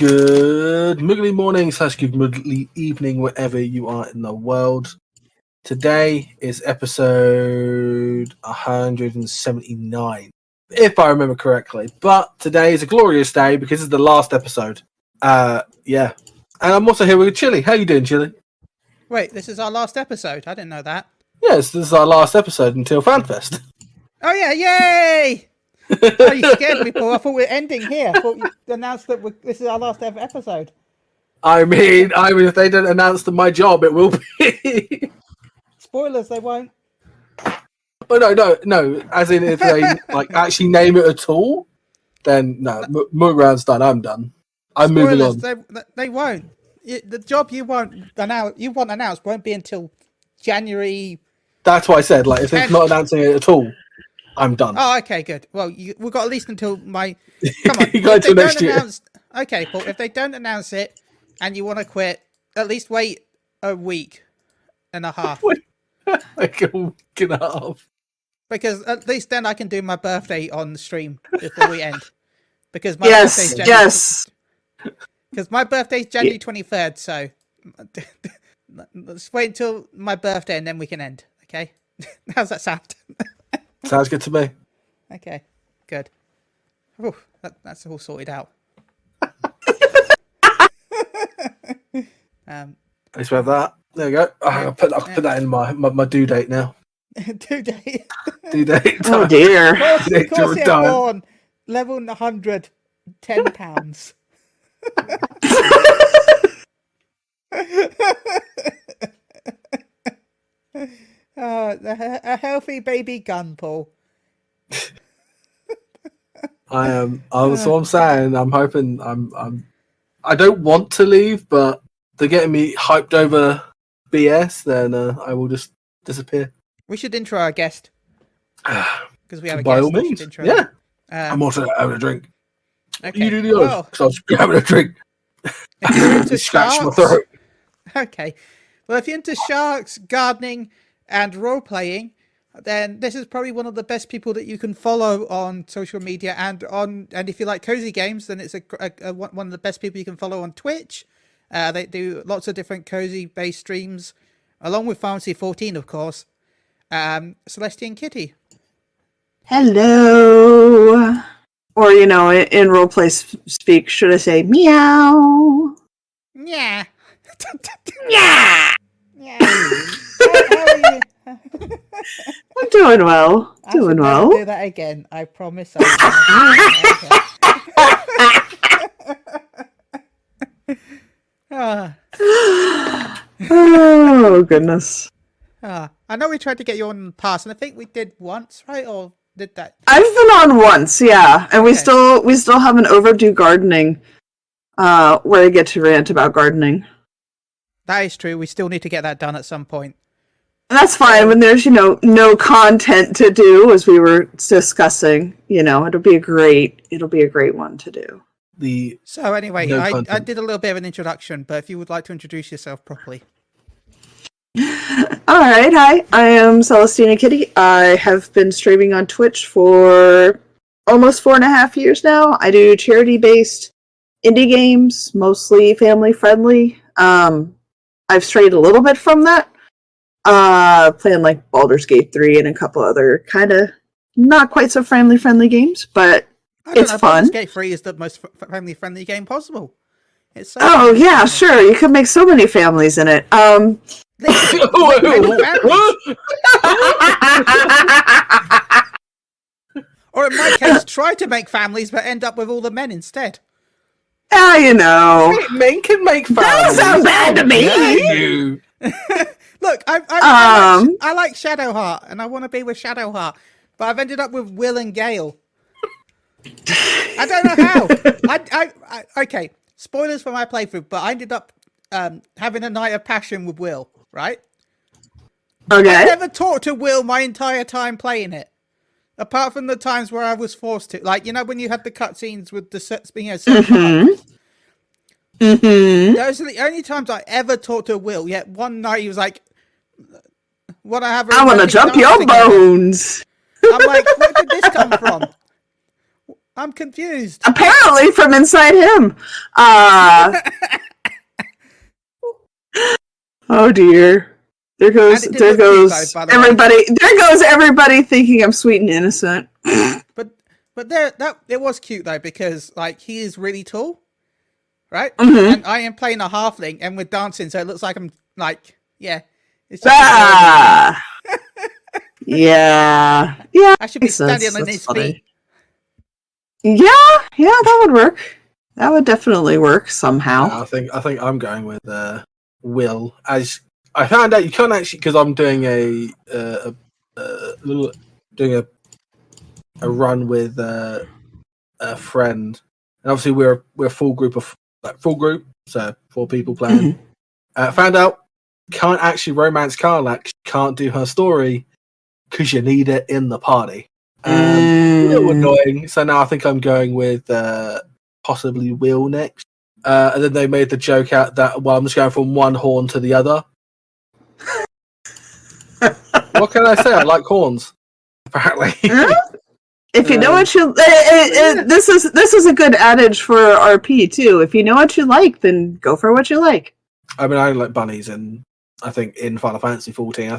Good Moogly morning / good Moogly evening, wherever you are in the world. Today is episode 179, if I remember correctly. But today is a glorious day because it's the last episode. Yeah. And I'm also here with Chili. How you doing, Chili? Wait, this is our last episode? I didn't know that. Yes, this is our last episode until FanFest. Oh yeah, yay! Oh, you scared me, Paul. I thought we were ending here. I thought you announced that this is our last ever episode. I mean, if they don't announce my job, it will be. Spoilers, they won't. But no. As in, if they actually name it at all, then no. Moogle Round's done. I'm done. I'm Spoilers, moving on. They won't. The job you want announced won't be until January. That's why I said, if they're not announcing it at all, I'm done. Oh, okay, good. Well, we've got at least until my. Come on, you got until next year. Okay, Paul. If they don't announce it and you want to quit, at least wait a week and a half. Like a week and a half. Because at least then I can do my birthday on the stream before we end. Because my birthday's January. Because my birthday's January 23rd, so let's wait until my birthday and then we can end. Okay? How's that sound? Sounds good to me. Okay, good. Ooh, that's all sorted out. Let's have that. There we go. I'll put that in my due date now. Due date. Due date. Oh dear. Of course you're born. Level 100, £10. A healthy baby gun, Paul. I am. That's what I'm saying. I'm hoping. I don't want to leave, but they're getting me hyped over BS. Then I will just disappear. We should intro our guest because we have a By guest. all means, yeah. I'm also having a drink. Okay. You do the others because I was having a drink. If you're into Scratch sharks, my throat. Okay. Well, if you're into sharks, gardening, and role playing, then this is probably one of the best people that you can follow on social media and if you like cozy games, then it's one of the best people you can follow on Twitch. They do lots of different cozy based streams, along with Fantasy 14, of course. Celestian Kitty. Hello. Or, in roleplay speak, should I say meow? Yeah. Yeah. Yeah. How are you? I'm doing well. Doing well. Do that again. I promise. Oh goodness. I know we tried to get you on in the past, and I think we did once, right? Or did that? I've been on once, yeah, and we still have an overdue gardening, where I get to rant about gardening. That is true. We still need to get that done at some point. And that's fine when there's no content to do, as we were discussing. It'll be a great one to do. So anyway, I did a little bit of an introduction, but if you would like to introduce yourself properly. All right, hi. I am Celestina Kitty. I have been streaming on Twitch for almost 4.5 years now. I do charity-based indie games, mostly family-friendly. I've strayed a little bit from that, playing like Baldur's Gate 3 and a couple other kind of not quite so family-friendly games, but it's fun. Baldur's Gate 3 is the most family-friendly game possible. It's so oh yeah, sure. You could make so many families in it. Or in my case, try to make families, but end up with all the men instead. Men can make families. Doesn't sound bad to me. Look, I like Shadowheart, and I want to be with Shadowheart, but I've ended up with Will and Gale. I don't know how. Okay, spoilers for my playthrough, but I ended up having a night of passion with Will, right? Okay. I never talked to Will my entire time playing it. Apart from the times where I was forced to, when you had the cutscenes with the those are the only times I ever talked to Will. Yet one night he was like, "What I want to jump your bones." I'm like, "Where did this come from?" I'm confused. Apparently from inside him. Oh dear. There goes everybody thinking I'm sweet and innocent. But it was cute though, because like he is really tall, right? Mm-hmm. And I am playing a halfling and we're dancing, so it looks like I'm like, yeah. It's just yeah. I should be standing on his feet. Yeah, that would work. That would definitely work somehow. I think I'm going with Will. As I found out, you can't actually, because I'm doing a run with a friend, and obviously we're a full group, so 4 people playing. Found out can't actually romance Carla. She can't do her story because you need it in the party. A little annoying. So now I think I'm going with possibly Will next. And then they made the joke out that, well, I'm just going from one horn to the other. What can I say? I like horns. Apparently. If you know what you, this is a good adage for RP too. If you know what you like, then go for what you like. I mean, I like bunnies, and I think in Final Fantasy 14,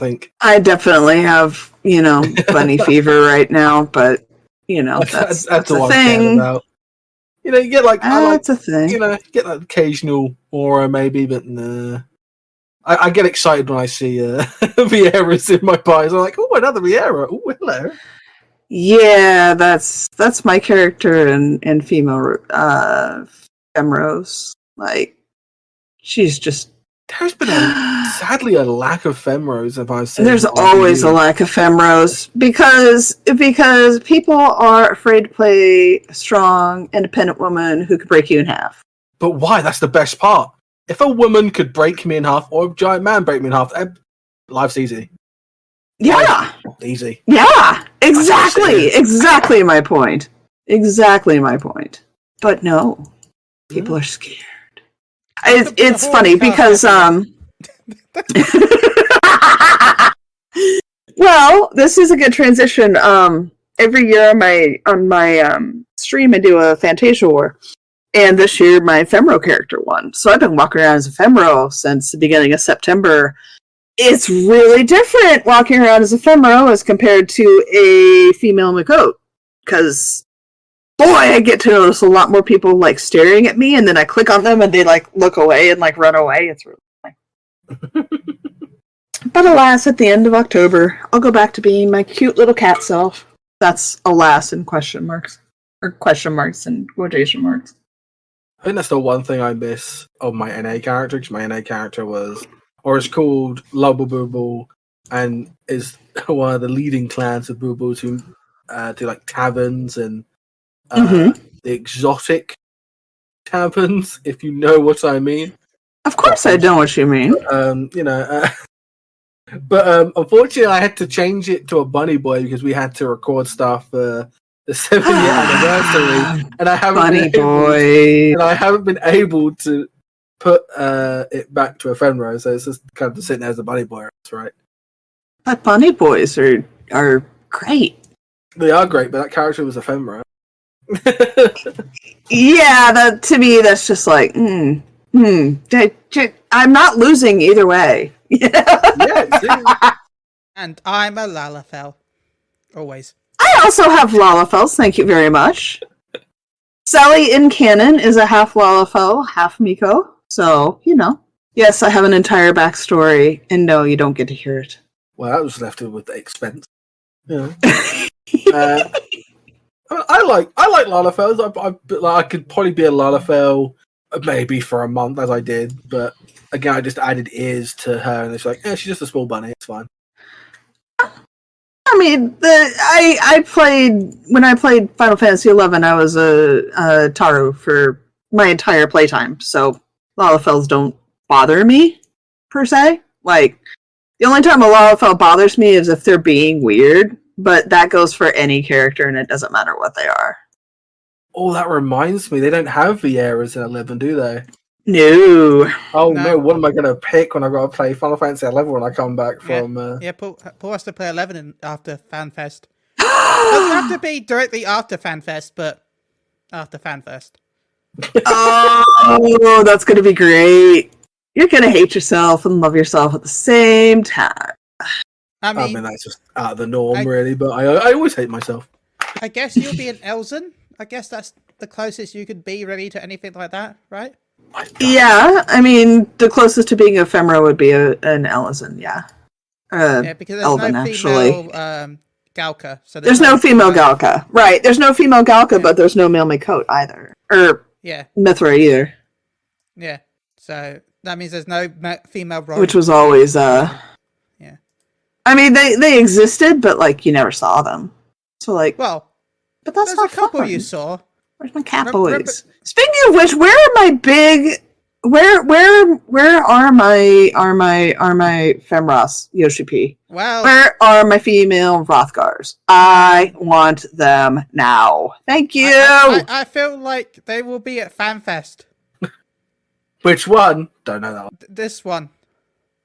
I definitely have, bunny fever right now, but that's what a I'm thing. About. You get like that's a thing. You get that occasional aura maybe, but nah. I get excited when I see Vieira's in my pies. I'm like, oh, another Vieira. Oh, hello. Yeah, that's my character in female Femrose. Like, she's just. There's been sadly a lack of Femrose. If I've seen. There's always a lack of Femrose because people are afraid to play a strong, independent woman who could break you in half. But why? That's the best part. If a woman could break me in half, or a giant man break me in half, life's easy. Yeah. Easy. Yeah. Exactly my point. But no. People are scared. It's funny because well, this is a good transition. Every year on my stream I do a Fantasia War. And this year my Femro character won. So I've been walking around as a Femro since the beginning of September. It's really different walking around as a Femro as compared to a female Makote. Because, boy, I get to notice a lot more people, like, staring at me, and then I click on them, and they, like, look away and, like, run away. It's really funny. But alas, at the end of October, I'll go back to being my cute little cat self. That's alas in question marks. Or question marks and quotation marks. I think that's the one thing I miss of my NA character, because my NA character is called Lubble Booble, and is one of the leading clans of Boobles who do like taverns and the exotic taverns, if you know what I mean. Of course I know what you mean. But unfortunately I had to change it to a bunny boy because we had to record stuff for the 7th year anniversary, and I haven't been able to put it back to a Femro, so it's just kind of sitting there as a bunny boy, right? But bunny boys are great. They are great, but that character was a Femro. Yeah, to me that's just like, I'm not losing either way. Yeah, and I'm a Lalafell. Always. I also have Lalafels, thank you very much. Sally in canon is a half Lalafell, half Miko. So, yes, I have an entire backstory, and no, you don't get to hear it. Well, that was left with the expense. Yeah. I like Lalafells. I could probably be a Lalafell maybe for a month, as I did, but again, I just added ears to her, and it's like, she's just a small bunny. It's fine. I mean, when I played Final Fantasy XI, I was a Taru for my entire playtime, so Lalafells don't bother me, per se. Like, the only time a Lalafell bothers me is if they're being weird, but that goes for any character, and it doesn't matter what they are. Oh, that reminds me, they don't have Vieiras in 11, do they? No. Oh no, what am I going to pick when I got to play Final Fantasy 11 when I come back from... Paul has to play 11 after FanFest. Doesn't have to be directly after FanFest, but after FanFest. Oh, that's going to be great. You're going to hate yourself and love yourself at the same time. I I mean, mean that's just out of the norm, really. But I always hate myself. I guess you'll be an Elzen. I guess that's the closest you could be really to anything like that, right? Yeah, I mean, the closest to being ephemera would be an Elizon, yeah. Yeah, because there's Elven, no actually. female Galka. So There's no female Galka. Right, there's no female Galka, but there's no male Makot either. Or yeah, Mithra either. Yeah, so that means there's no female Ronin. Which was always, Yeah. I mean, they existed, but, like, you never saw them. So, like... Well, but that's there's not a couple fun. you saw. Where's my cat boys? Speaking of which, where are my big... Where are my Femras, Yoshi P? Well, Where are my female Rothgars? I want them now. Thank you. I feel like they will be at FanFest. Which one? Don't know that one. This one.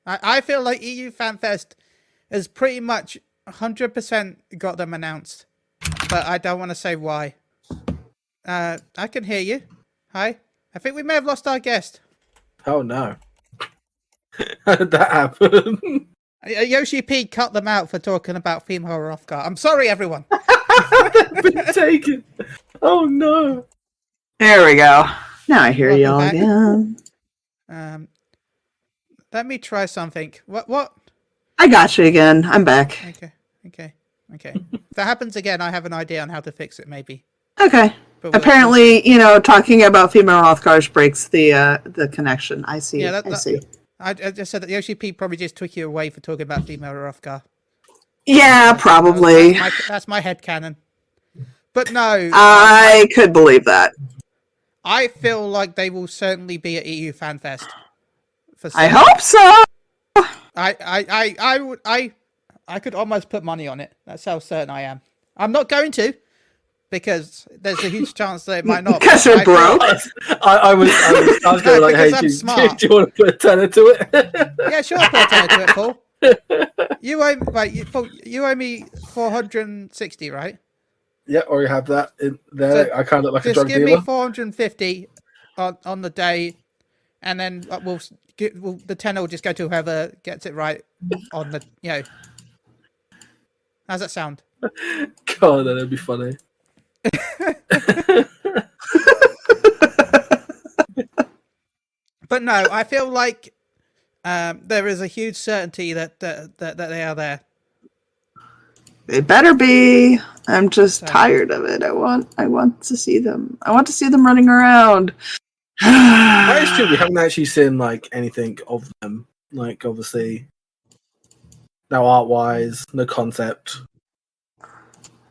I feel like EU FanFest has pretty much 100% got them announced. But I don't want to say why. I can hear you. Hi. I think we may have lost our guest. Oh no. How did that happen? Yoshi P cut them out for talking about female Rothgar. I'm sorry, everyone. They've been taken. Oh no. There we go. Now I hear y'all Welcome again. Let me try something. What? I got you again. I'm back. Okay. If that happens again, I have an idea on how to fix it, maybe. Okay. But apparently, talking about female Rothgars breaks the connection. I see. Yeah, I see. I just said that Yoshi P probably just took you away for talking about female Rothgar. Yeah, probably. That's my headcanon. But no. I could believe that. I feel like they will certainly be at EU FanFest. I hope so. I could almost put money on it. That's how certain I am. I'm not going to, because there's a huge chance that it might not. Because you're broke. I was going to like, hey, do you want to put a tenner to it? Yeah, sure, I'll put a tenner to it, Paul. You owe me 460, right? Yeah, or you have that in there. So I kind of look like a drug dealer. Just give me 450 on the day, and then the tenner will just go to whoever gets it right on the, How's that sound? God, that'd be funny. But no, I feel like there is a huge certainty that they are there. They better be. I'm just tired of it. I want to see them. I want to see them running around. That is true. We haven't actually seen like anything of them. Like obviously, no art wise, no concept.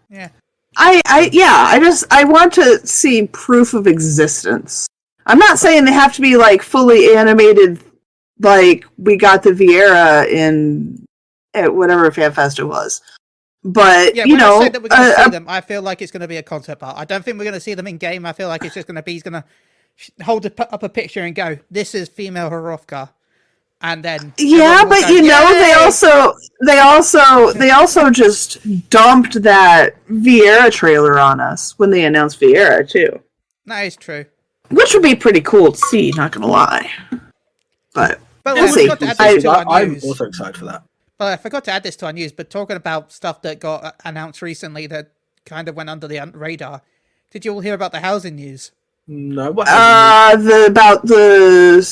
Yeah. I want to see proof of existence. I'm not saying they have to be like fully animated, like we got the Vieira in whatever FanFest it was. But yeah, when I say that we're going to see them, I feel like it's going to be a concept art. I don't think we're going to see them in game. I feel like it's just going to be he's going to hold up a picture and go, "This is female Horovka," and then but they also just dumped that Vieira trailer on us when they announced Vieira too. That is true. Which would be pretty cool to see, not gonna lie. But we'll see. I'm also excited for that. But I forgot to add this to our news, but talking about stuff that got announced recently that kind of went under the radar, did you all hear about the housing news? No. What about the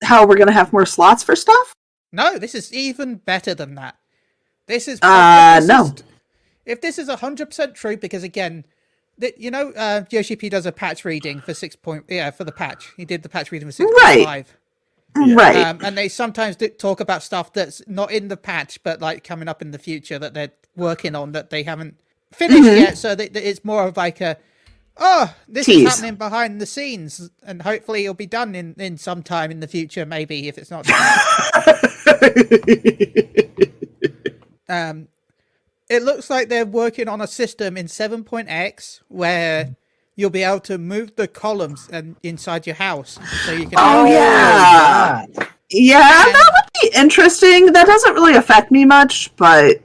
how we're gonna have more slots for stuff? No, this is even better than that. This is no. If this is 100% true, because again, Yoshi P does a patch reading for for the patch. He did the patch reading for 6.5. Right. And they sometimes talk about stuff that's not in the patch, but like coming up in the future that they're working on that they haven't finished yet. So it's more of like this is happening behind the scenes, and hopefully it'll be done in some time in the future, maybe if it's not done. It looks like they're working on a system in 7.x where you'll be able to move the columns inside your house, so you can. That would be interesting. That doesn't really affect me much, but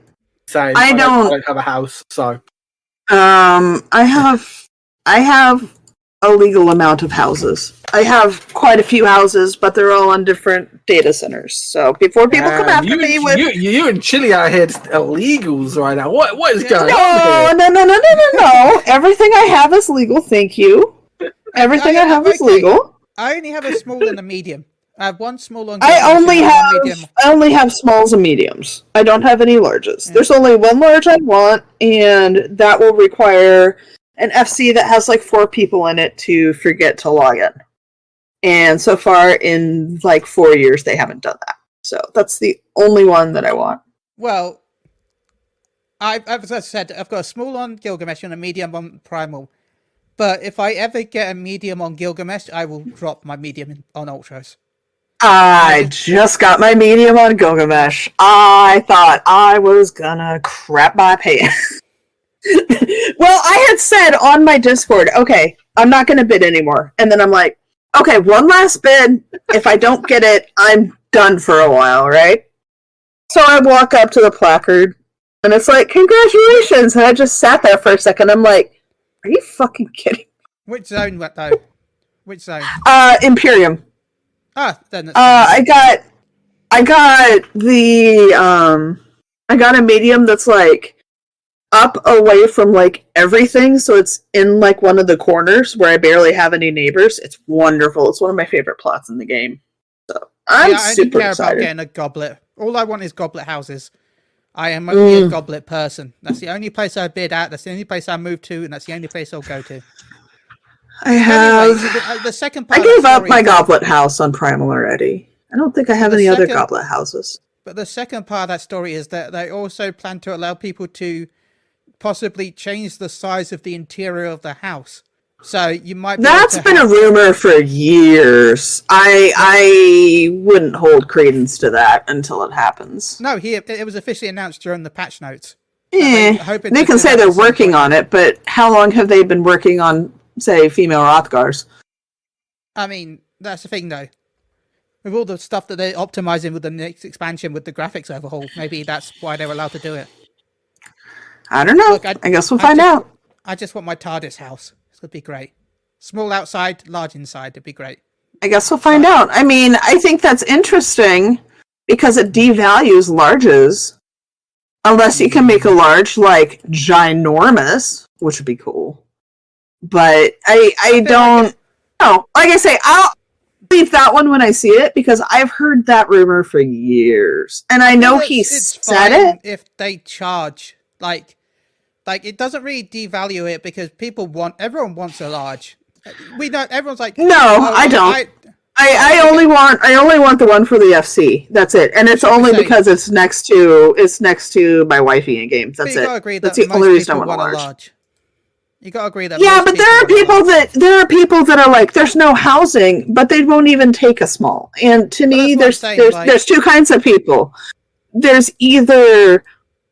I don't have a house, so I have a legal amount of houses. I have quite a few houses, but they're all on different data centers. So before people come after me with you and Chili out here illegals right now. What is going on here? No. Everything I have is legal. Thank you. Everything I have is legal. I only have a small and a medium. I have one small and I only have smalls and mediums. I don't have any larges. Yeah. There's only one large I want, and that will require an FC that has like 4 people in it to forget to log in. And so far in like 4 years, they haven't done that. So that's the only one that I want. Well, as I said, I've got a small on Gilgamesh and a medium on Primal. But if I ever get a medium on Gilgamesh, I will drop my medium on Ultras. I just got my medium on Gilgamesh. I thought I was gonna crap my pants. Well, I had said on my Discord, okay, I'm not gonna bid anymore. And then I'm like, okay, one last bid. If I don't get it, I'm done for a while, right? So I walk up to the placard, and it's like, congratulations! And I just sat there for a second. I'm like, are you fucking kidding? Which zone, though? Which zone? Imperium. Then it's I got a medium that's like up away from like everything, so it's in like one of the corners where I barely have any neighbors. It's wonderful. It's one of my favorite plots in the game. So I'm super excited. I don't care about getting a goblet. All I want is goblet houses. I am only a goblet person. That's the only place I bid at. That's the only place I move to, and that's the only place I'll go to. The second part. I gave up my goblet house on Primal already. I don't think I have any other goblet houses. But the second part of that story is that they also plan to allow people to possibly change the size of the interior of the house. So you might be That's been a rumor for years. I wouldn't hold credence to that until it happens. No, it was officially announced during the patch notes. They can say they're working on it, but how long have they been working on, say, female Rothgars? I mean, that's the thing, though. With all the stuff that they're optimizing with the next expansion with the graphics overhaul, maybe that's why they're allowed to do it. I don't know. Look, I guess we'll find out. I just want my TARDIS house. It's going to be great. Small outside, large inside. It'd be great. I guess we'll find out. I mean, I think that's interesting because it devalues larges. Unless you can make a large, like, ginormous, which would be cool. But I don't know. Like I say, I'll leave that one when I see it because I've heard that rumor for years. And I know he said it. If they charge, like it doesn't really devalue it because everyone wants a large. We don't. Everyone's like, no, I don't. I only want the one for the FC. That's it, and it's only because it's next to my wifey in games. That's it. Agree that's the only reason I want a large. You gotta agree that. Yeah, but there are people that are like, there's no housing, but they won't even take a small. And to me, there's two kinds of people. There's either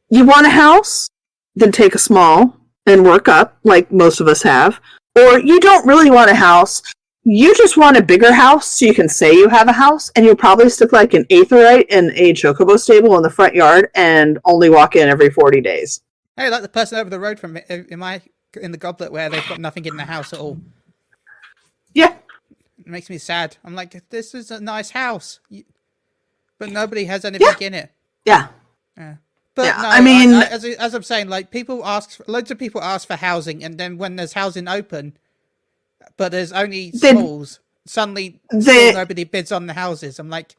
you want a house, then take a small and work up, like most of us have, or you don't really want a house. You just want a bigger house so you can say you have a house, and you'll probably stick like an aetheryte in a chocobo stable in the front yard and only walk in every 40 days. Hey, like the person over the road from me, in the goblet where they've got nothing in the house at all. Yeah. It makes me sad. I'm like, this is a nice house, but nobody has anything in it. Yeah. But yeah, no, I mean, as I'm saying, like loads of people ask for housing, and then when there's housing open, but there's only smalls, suddenly nobody bids on the houses. I'm like,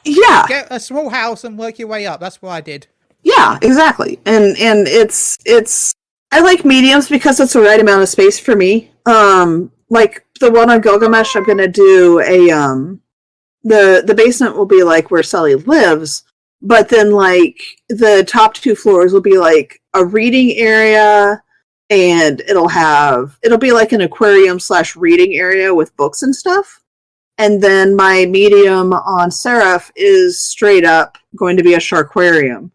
get a small house and work your way up. That's what I did. Yeah, exactly. And it's I like mediums because it's the right amount of space for me. Like the one on Gilgamesh, I'm gonna do the basement will be like where Sully lives. But then, like, the top 2 floors will be, like, a reading area, and it'll be, like, an aquarium/reading area with books and stuff. And then my medium on Seraph is straight up going to be a sharkquarium.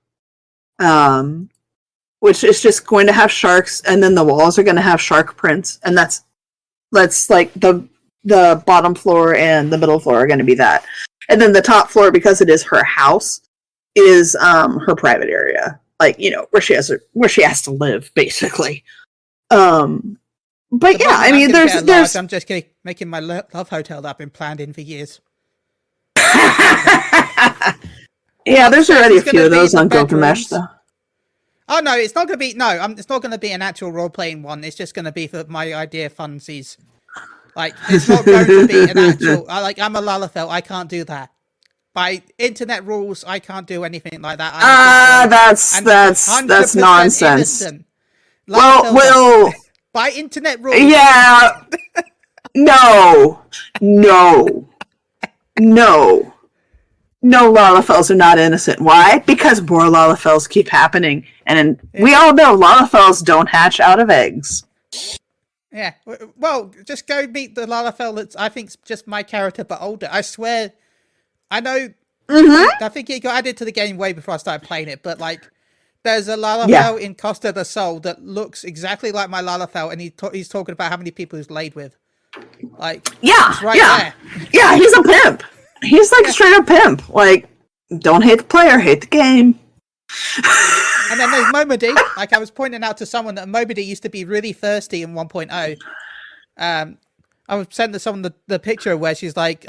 Which is just going to have sharks, and then the walls are going to have shark prints. And that's like, the bottom floor and the middle floor are going to be that. And then the top floor, because it is her house, is her private area, like, you know, where she has to live, basically. But yeah, I mean, there's. I'm just making my love hotel that I've been planned in for years. Yeah, there's already a few of those on Gilgamesh, though. Oh no, it's not going to be. No, it's not going to be an actual role playing one. It's just going to be for my idea funsies. Like, it's not going to be an actual. I'm a Lalafell. I can't do that. By internet rules, I can't do anything like that. That's nonsense. Innocent. Well, by internet rules. Yeah. No. No, Lalafells are not innocent. Why? Because more Lalafells keep happening. And we all know Lalafells don't hatch out of eggs. Yeah. Well, just go meet the Lalafell that's, I think, just my character, but older. I swear, I know, I think it got added to the game way before I started playing it, but like, there's a Lalafell in Costa del Sol that looks exactly like my Lalafell, and he's talking about how many people he's laid with. Like, it's right there. Yeah, he's a pimp. He's like straight up pimp. Like, don't hate the player, hate the game. And then there's Momody. Like I was pointing out to someone that Momody used to be really thirsty in 1.0. I was sending someone the picture where she's like,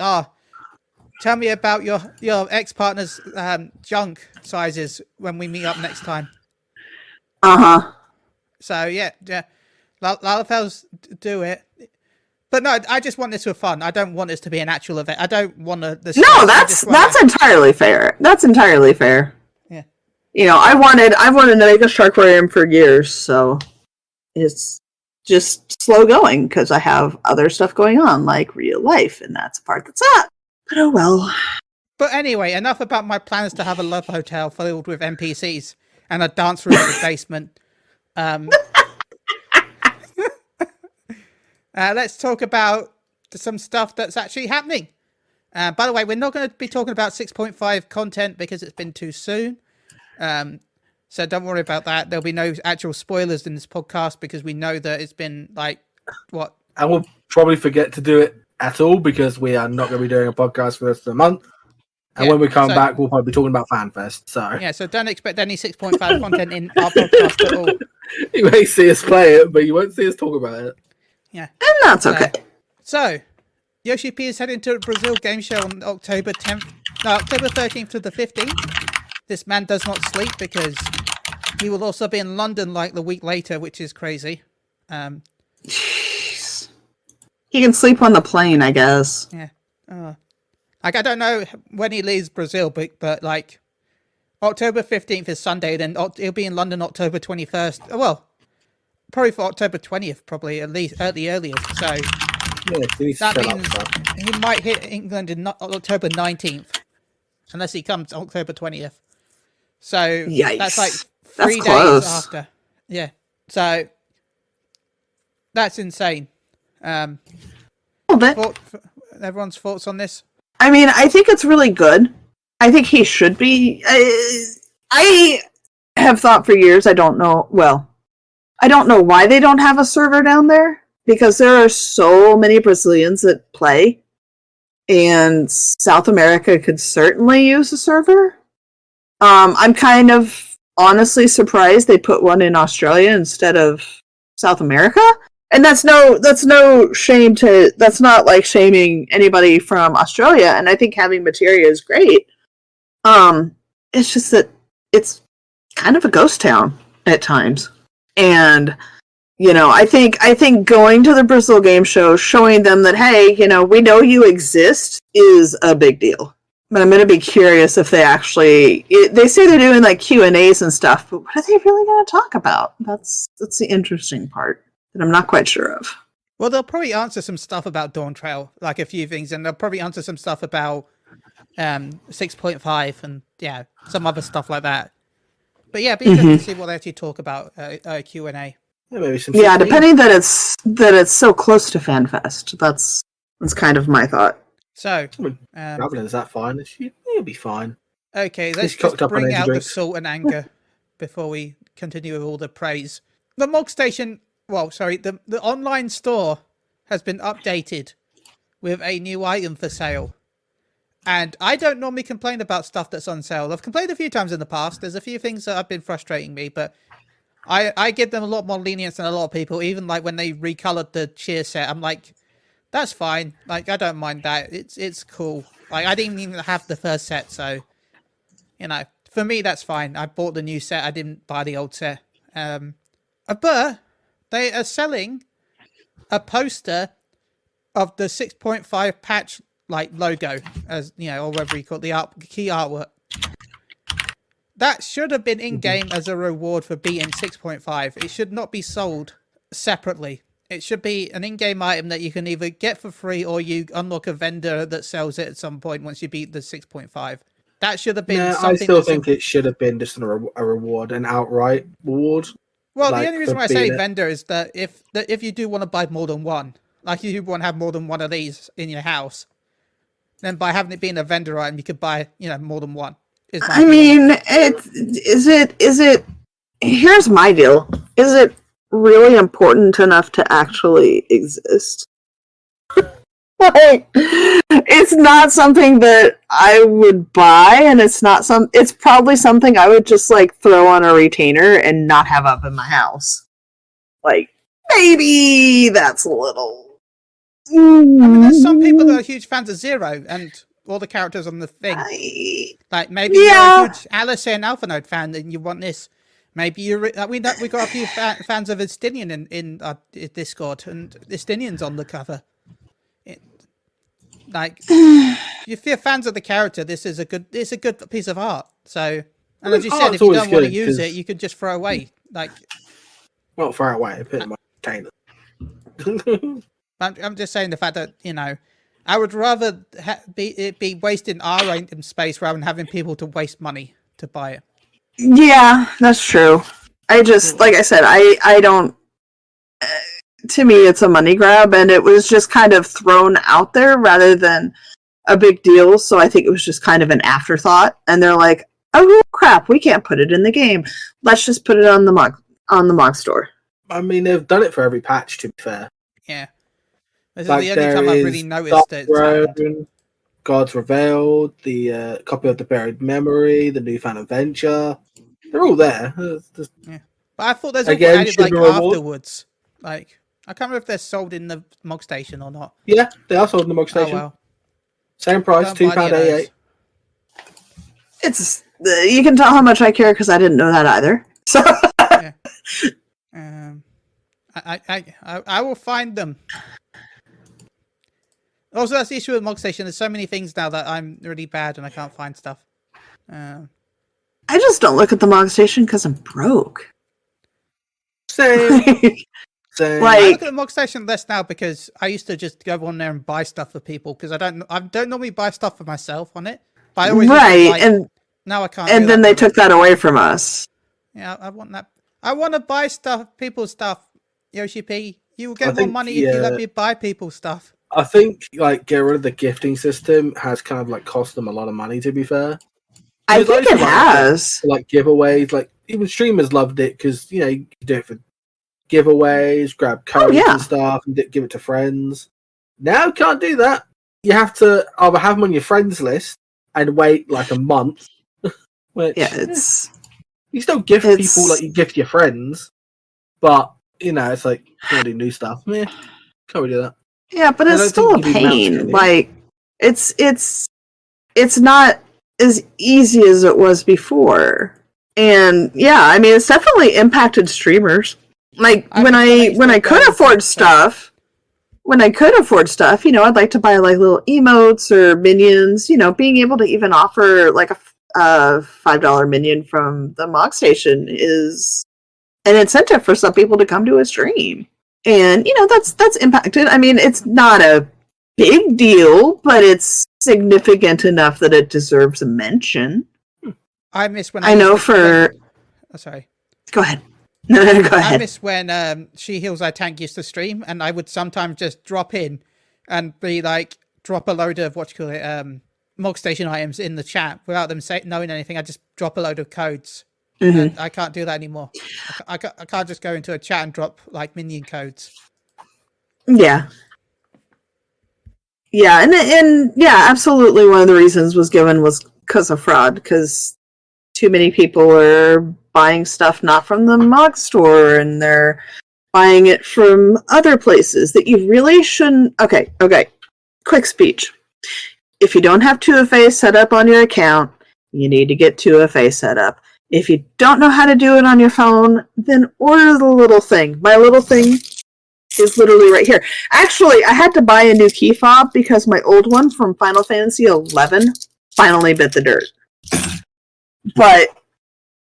tell me about your ex-partner's junk sizes when we meet up next time. So yeah. Lalafells do it. But no, I just want this for fun. I don't want this to be an actual event. I don't want to... No, that's entirely fair. That's entirely fair. Yeah. You know, I wanted to make a Sharkwarium for years, so it's just slow going because I have other stuff going on, like real life, and that's the part that's up. But oh well. But anyway, enough about my plans to have a love hotel filled with NPCs and a dance room in the basement. Let's talk about some stuff that's actually happening. By the way, we're not going to be talking about 6.5 content because it's been too soon. So don't worry about that. There'll be no actual spoilers in this podcast because we know that it's been like, what? And we'll probably forget to do it at all because we are not going to be doing a podcast for the rest of the month. And when we come back, we'll probably be talking about FanFest. So don't expect any 6.5 content in our podcast at all. You may see us play it, but you won't see us talk about it. Yeah. And that's okay. So, Yoshi P is heading to the Brazil Game Show on October 13th to the 15th. This man does not sleep because he will also be in London like the week later, which is crazy. Jeez. He can sleep on the plane, I guess. Yeah. Like, I don't know when he leaves Brazil, but like, October 15th is Sunday, then he'll be in London October 21st. Well, probably for October 20th, probably at least at the earliest. So that means he might hit England in October 19th, unless he comes October 20th. So Yikes. That's like 3 days after. Yeah. So that's insane. Everyone's thoughts on this? I mean, I think it's really good. I think he should be. I have thought for years. I don't know why they don't have a server down there because there are so many Brazilians that play, and South America could certainly use a server. I'm kind of honestly surprised they put one in Australia instead of South America. And that's no shame to, that's not like shaming anybody from Australia. And I think having materia is great. It's just that it's kind of a ghost town at times. And, you know, I think going to the Brazil Game Show, showing them that, hey, you know, we know you exist is a big deal. But I'm going to be curious if they actually, they say they're doing like Q&As and stuff, but what are they really going to talk about? That's the interesting part that I'm not quite sure of. Well, they'll probably answer some stuff about Dawn Trail, like a few things, and they'll probably answer some stuff about 6.5 and some other stuff like that. But yeah, be interesting to see what they actually talk about Q&A. Yeah, depending that it's so close to FanFest. That's kind of my thought. So, traveling, is that fine? It'll be fine. Okay, let's just bring out the salt and anger before we continue with all the praise. The Mog Station, the online store has been updated with a new item for sale. And I don't normally complain about stuff that's on sale. I've complained a few times in the past. There's a few things that have been frustrating me, but I give them a lot more lenience than a lot of people. Even like when they recolored the cheer set, I'm like, that's fine. Like I don't mind that. It's cool. Like I didn't even have the first set, so for me that's fine. I bought the new set. I didn't buy the old set. But they are selling a poster of the 6.5 patch like logo, as or whatever you call it, the key artwork. That should have been in-game as a reward for beating 6.5. It should not be sold separately. It should be an in-game item that you can either get for free or you unlock a vendor that sells it at some point once you beat the 6.5. That should have been something. I still think it should have been just a reward, an outright reward. Well, the only reason why I say vendor is that if you do want to buy more than one, like you want to have more than one of these in your house, then by having it being a vendor item, you could buy more than one. I mean, is it? Here's my deal. Is it really important enough to actually exist? Like, it's not something that I would buy, and it's probably something I would just like throw on a retainer and not have up in my house. Like, maybe that's a little. I mean, there's some people that are huge fans of Zero and all the characters on the thing. Like maybe you're a huge Alice and Alpha Node fan and you want this. Maybe we got a few fans of Estinian in our Discord, and Estinian's on the cover. If you're fans of the character, it's a good piece of art. So, and as you said, if you don't want to use it, you could just throw away. Well, throw away, put it in my container. I'm just saying the fact that I would rather it be wasting our item space rather than having people to waste money to buy it. Yeah, that's true. I just, like I said, I don't. To me, it's a money grab, and it was just kind of thrown out there rather than a big deal. So I think it was just kind of an afterthought. And they're like, "Oh crap, we can't put it in the game. Let's just put it on the Mog store." I mean, they've done it for every patch. To be fair, yeah. This is the only time I've really noticed it. Gods Revealed, the copy of the Buried Memory, the Newfound Adventure. They're all there. Yeah. But I thought there's all added afterwards. Like, I can't remember if they're sold in the Mog Station or not. Yeah, they are sold in the Mog Station. Oh, well. Same price, £2.88. It's you can tell how much I care because I didn't know that either. So yeah. I will find them. Also, that's the issue with Mog Station. There's so many things now that I'm really bad and I can't find stuff. I just don't look at the Mog Station because I'm broke. Same. I look at the Mog Station less now because I used to just go on there and buy stuff for people because I don't normally buy stuff for myself on it. But I always and now I can't. And then they took that away from us. Yeah, I want that. I want to buy people's stuff. Yoshi P, you will get more money if you let me buy people's stuff. I think getting rid of the gifting system has kind of cost them a lot of money. To be fair, I think it has. Giveaways, even streamers loved it because you do it for giveaways, grab codes and stuff, and give it to friends. Now you can't do that. You have to either have them on your friends list and wait a month. Which, it's you still gift people like you gift your friends, but it's you want to do new stuff. Yeah, can't really do that. Yeah, but it's still a pain. It's not as easy as it was before. And yeah, I mean, it's definitely impacted streamers. When I could afford stuff, I'd like to buy little emotes or minions. Being able to even offer a $5 minion from the Mog Station is an incentive for some people to come to a stream. And, that's impacted. I mean, it's not a big deal, but it's significant enough that it deserves a mention. I miss when sorry. Go ahead. No, go ahead. I miss when She Heals I Tank used to stream, and I would sometimes just drop in and be drop a load of Mog Station items in the chat without them knowing anything. I just drop a load of codes. Mm-hmm. And I can't do that anymore. I can't just go into a chat and drop minion codes. Yeah. Yeah, and yeah, absolutely. One of the reasons was given was because of fraud, because too many people were buying stuff not from the Mog store, and they're buying it from other places that you really shouldn't. Okay. Quick speech. If you don't have 2FA set up on your account, you need to get 2FA set up. If you don't know how to do it on your phone, then order the little thing. My little thing is literally right here. Actually, I had to buy a new key fob because my old one from Final Fantasy XI finally bit the dirt. But,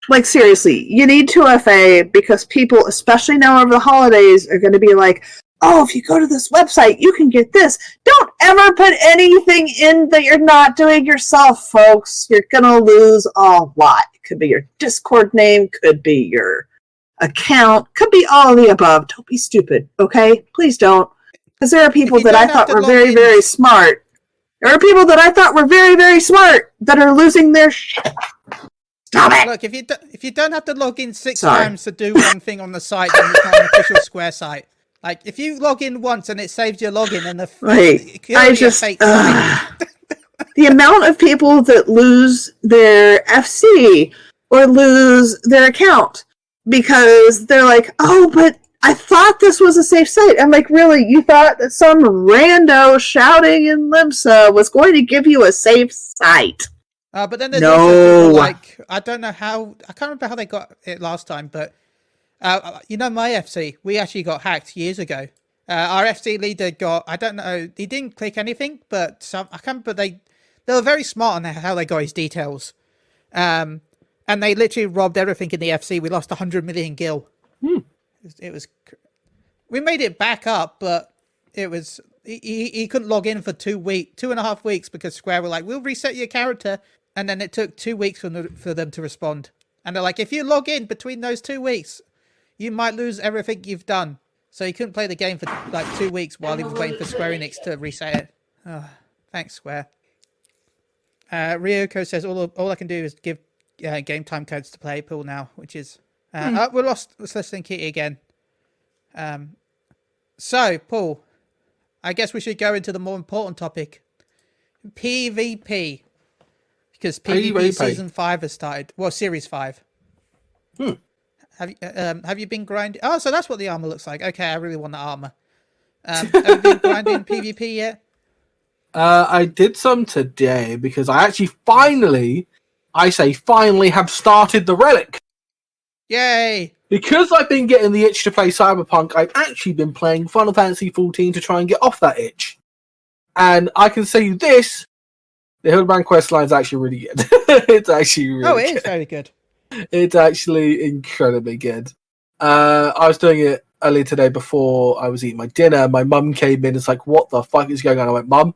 like, seriously, you need 2FA because people, especially now over the holidays, are going to be like, oh, if you go to this website, you can get this. Don't ever put anything in that you're not doing yourself, folks. You're going to lose a lot. It could be your Discord name, could be your account, could be all of the above. Don't be stupid, okay? Please don't. Because there are people that I thought were very, very smart. There are people that I thought were very, very smart that are losing their shit. Stop it! Look, if you don't have to log in 6 times to do one thing on the site, then it's not an official Square site. Like, if you log in once and it saves your login, then the amount of people that lose their FC or lose their account because they're like, oh, but I thought this was a safe site. I'm like, really? You thought that some rando shouting in Limsa was going to give you a safe site? But then there's also people like, I don't know how, I can't remember how they got it last time, but you know, my FC, we actually got hacked years ago. Our FC leader got, I don't know, he didn't click anything, but I can't remember, they were very smart on how they got his details. And they literally robbed everything in the FC. We lost 100 million gil. It was, we made it back up, but it was, he couldn't log in for 2.5 weeks because Square were like, we'll reset your character. And then it took 2 weeks for them to respond. And they're like, if you log in between those 2 weeks, you might lose everything you've done. So he couldn't play the game for like 2 weeks while he was waiting for Square Enix to reset it. Oh, thanks, Square. Ryoko says, all I can do is give game time codes to play pool now, which is... we lost Listening Kitty again. So, Paul, I guess we should go into the more important topic. PvP. Because PvP Season 5 has started. Well, Series 5. Have you been grinding? Oh, so that's what the armor looks like. Okay, I really want the armor. Have you been grinding PvP yet? I did some today because I actually finally have started the relic. Yay! Because I've been getting the itch to play Cyberpunk, I've actually been playing Final Fantasy XIV to try and get off that itch. And I can say you this, the Hildebrand quest line is actually really good. It's actually really good. Oh, it is very good. It's actually incredibly good. I was doing it earlier today before I was eating my dinner. My mum came in and was like, what the fuck is going on? I went, Mum,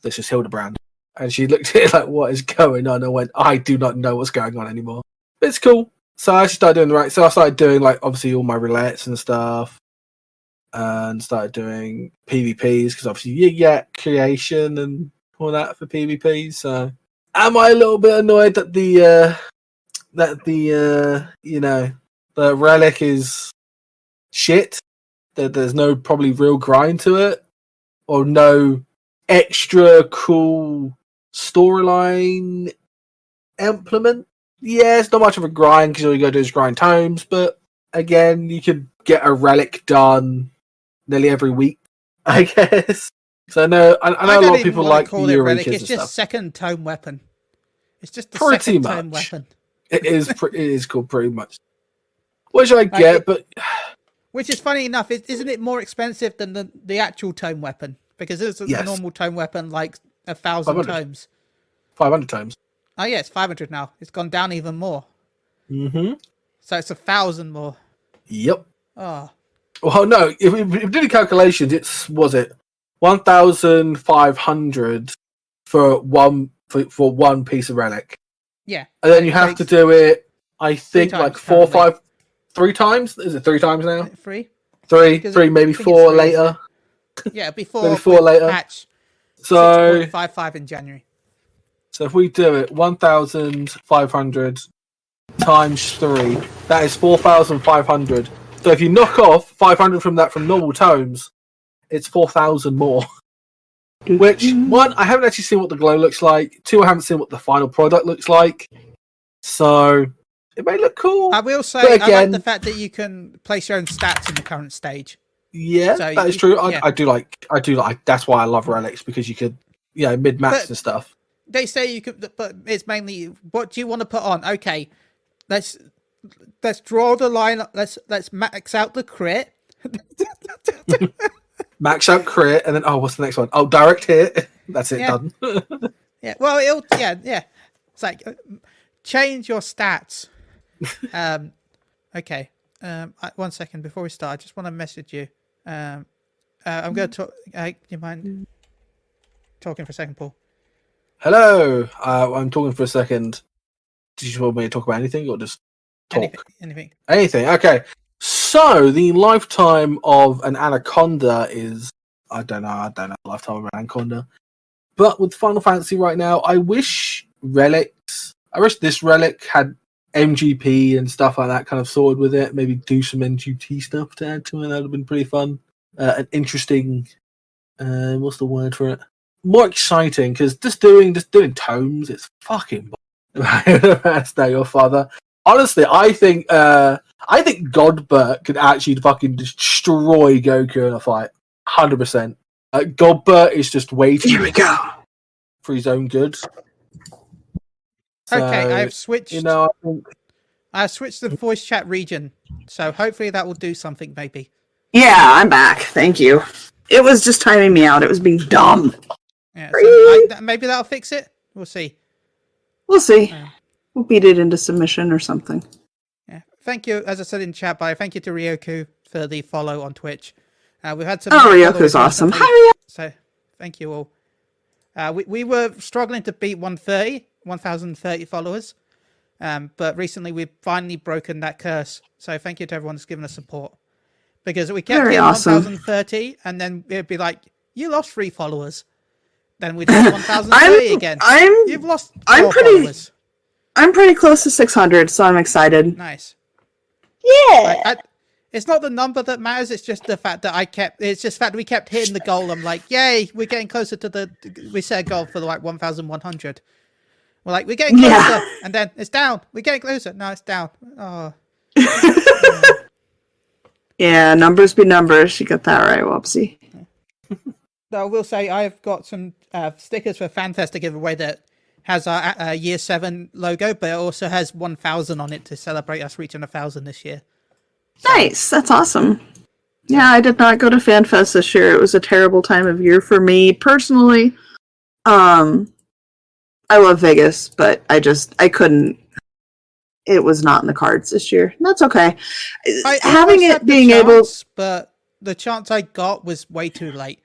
this is Hildebrand. And she looked at it like, what is going on? I went, I do not know what's going on anymore. But it's cool. So I actually started doing the right. So I started doing, like, obviously all my roulettes and stuff. And started doing PvPs because obviously you get creation and all that for PvP. So am I a little bit annoyed that the relic is shit? That there's no probably real grind to it, or no extra cool storyline implement? Yeah, it's not much of a grind because all you got to do is grind tomes. But again, you could get a relic done nearly every week, I guess. So I know a lot of people like the relic. It's just second tome weapon. It's just the pretty second much. tome weapon. It is cool, pretty much. Which I get, but which is funny enough, isn't it more expensive than the actual tome weapon? Because it's a normal tome weapon, like 1,000 tomes. 500 tomes. Oh yeah, it's 500 now. It's gone down even more. Mm-hmm. So it's 1,000 more. Yep. Oh. Well, no. If we did the calculations, was it 1,500 for one piece of relic? Yeah. And then you have to do it, I think, like 3 times? Is it 3 times now? 3? 3, maybe 4 later. Yeah, before maybe 4 later. Patch so 6.55 in January. So if we do it 1,500 times 3, that is 4,500. So if you knock off 500 from that from normal tomes, it's 4,000 more. Which, 1, I haven't actually seen what the glow looks like. 2, I haven't seen what the final product looks like. So It may look cool. I will say, But I again, like the fact that you can place your own stats in the current stage. Yeah, So that is true. I do like. That's why I love relics, because you could, mid-max and stuff. They say you could, but it's mainly what do you want to put on? Okay, let's draw the line. Let's max out the crit. Max out crit, and then what's the next one? Oh, direct hit. That's it, done. Yeah. Well, yeah. It's like change your stats. Okay. 1 second before we start, I just want to message you. I'm going to talk. Do you mind talking for a second, Paul? Hello. I'm talking for a second. Did you want me to talk about anything, or just talk? Anything. Anything. Okay. So the lifetime of an anaconda is I don't know the lifetime of an anaconda. But with Final Fantasy right now, I wish this relic had MGP and stuff like that kind of sorted with it. Maybe do some NGT stuff to add to it. That would have been pretty fun. An interesting, what's the word for it? More exciting, because just doing tomes, it's fucking. Stay your father. Honestly, I think Godbert could actually fucking destroy Goku in a fight. 100%. Godbert is just way too Here we go. for his own good. So, Okay, I've switched. I switched the voice chat region, so hopefully that will do something. Maybe. Yeah, I'm back. Thank you. It was just timing me out. It was being dumb. Yeah, so maybe that'll fix it. We'll see. We'll see. We'll beat it into submission or something. Yeah. Thank you, as I said in chat, thank you to Ryoku for the follow on Twitch. We've had some. Ryoku's awesome. Hi, Ryoku. So thank you all. We were struggling to beat 1,030 followers, but recently we've finally broken that curse. So thank you to everyone that's given us support. Because we kept hitting 1,030, and then it'd be like, you lost 3 followers. Then we'd hit 1,030 again. You've lost 4 followers. I'm pretty close to 600, so I'm excited. Nice. Yeah. It's not the number that matters. It's just the fact that we kept hitting the goal. I'm like, yay, we're getting closer to we set a goal for 1,100. We're like, we're getting closer, and then it's down. We're getting closer. No, it's down. Oh. Yeah, numbers be numbers. You got that right, Wopsy. I will say I've got some stickers for FanFest to give away that has our Year 7 logo, but it also has 1,000 on it to celebrate us reaching 1,000 this year. Nice, that's awesome. Yeah, I did not go to FanFest this year. It was a terrible time of year for me personally. I love Vegas, but I couldn't. It was not in the cards this year. And that's okay. Having it being able, but the chance I got was way too late.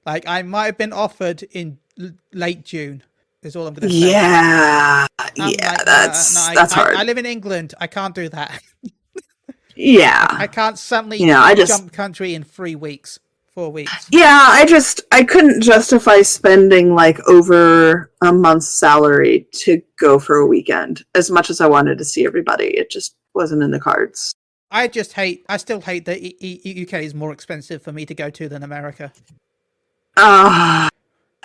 Like I might have been offered in late June. Is all I'm going to say. Yeah, that's hard. I live in England. I can't do that. Yeah, I can't suddenly jump country in 4 weeks. Yeah, I couldn't justify spending like over a month's salary to go for a weekend. As much as I wanted to see everybody, it just wasn't in the cards. I still hate that UK is more expensive for me to go to than America.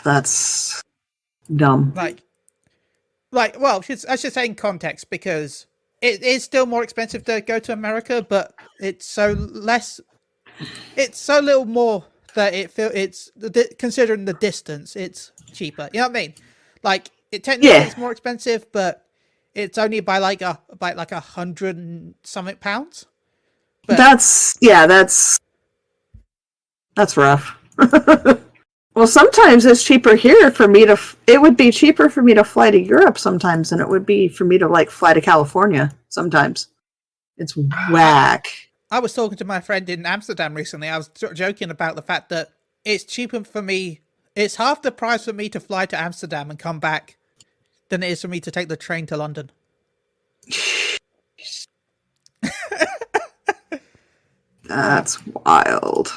That's dumb. Well, I should say in context, because it is still more expensive to go to America, but it's so little more that considering the distance, it's cheaper. You know what I mean? Like it technically is more expensive, but it's only by like 100 and something pounds. But that's rough. Well, sometimes it's cheaper here for me to. It would be cheaper for me to fly to Europe sometimes than it would be for me to fly to California. Sometimes it's whack. I was talking to my friend in Amsterdam recently. I was joking about the fact that it's cheaper for me. It's half the price for me to fly to Amsterdam and come back than it is for me to take the train to London. That's wild.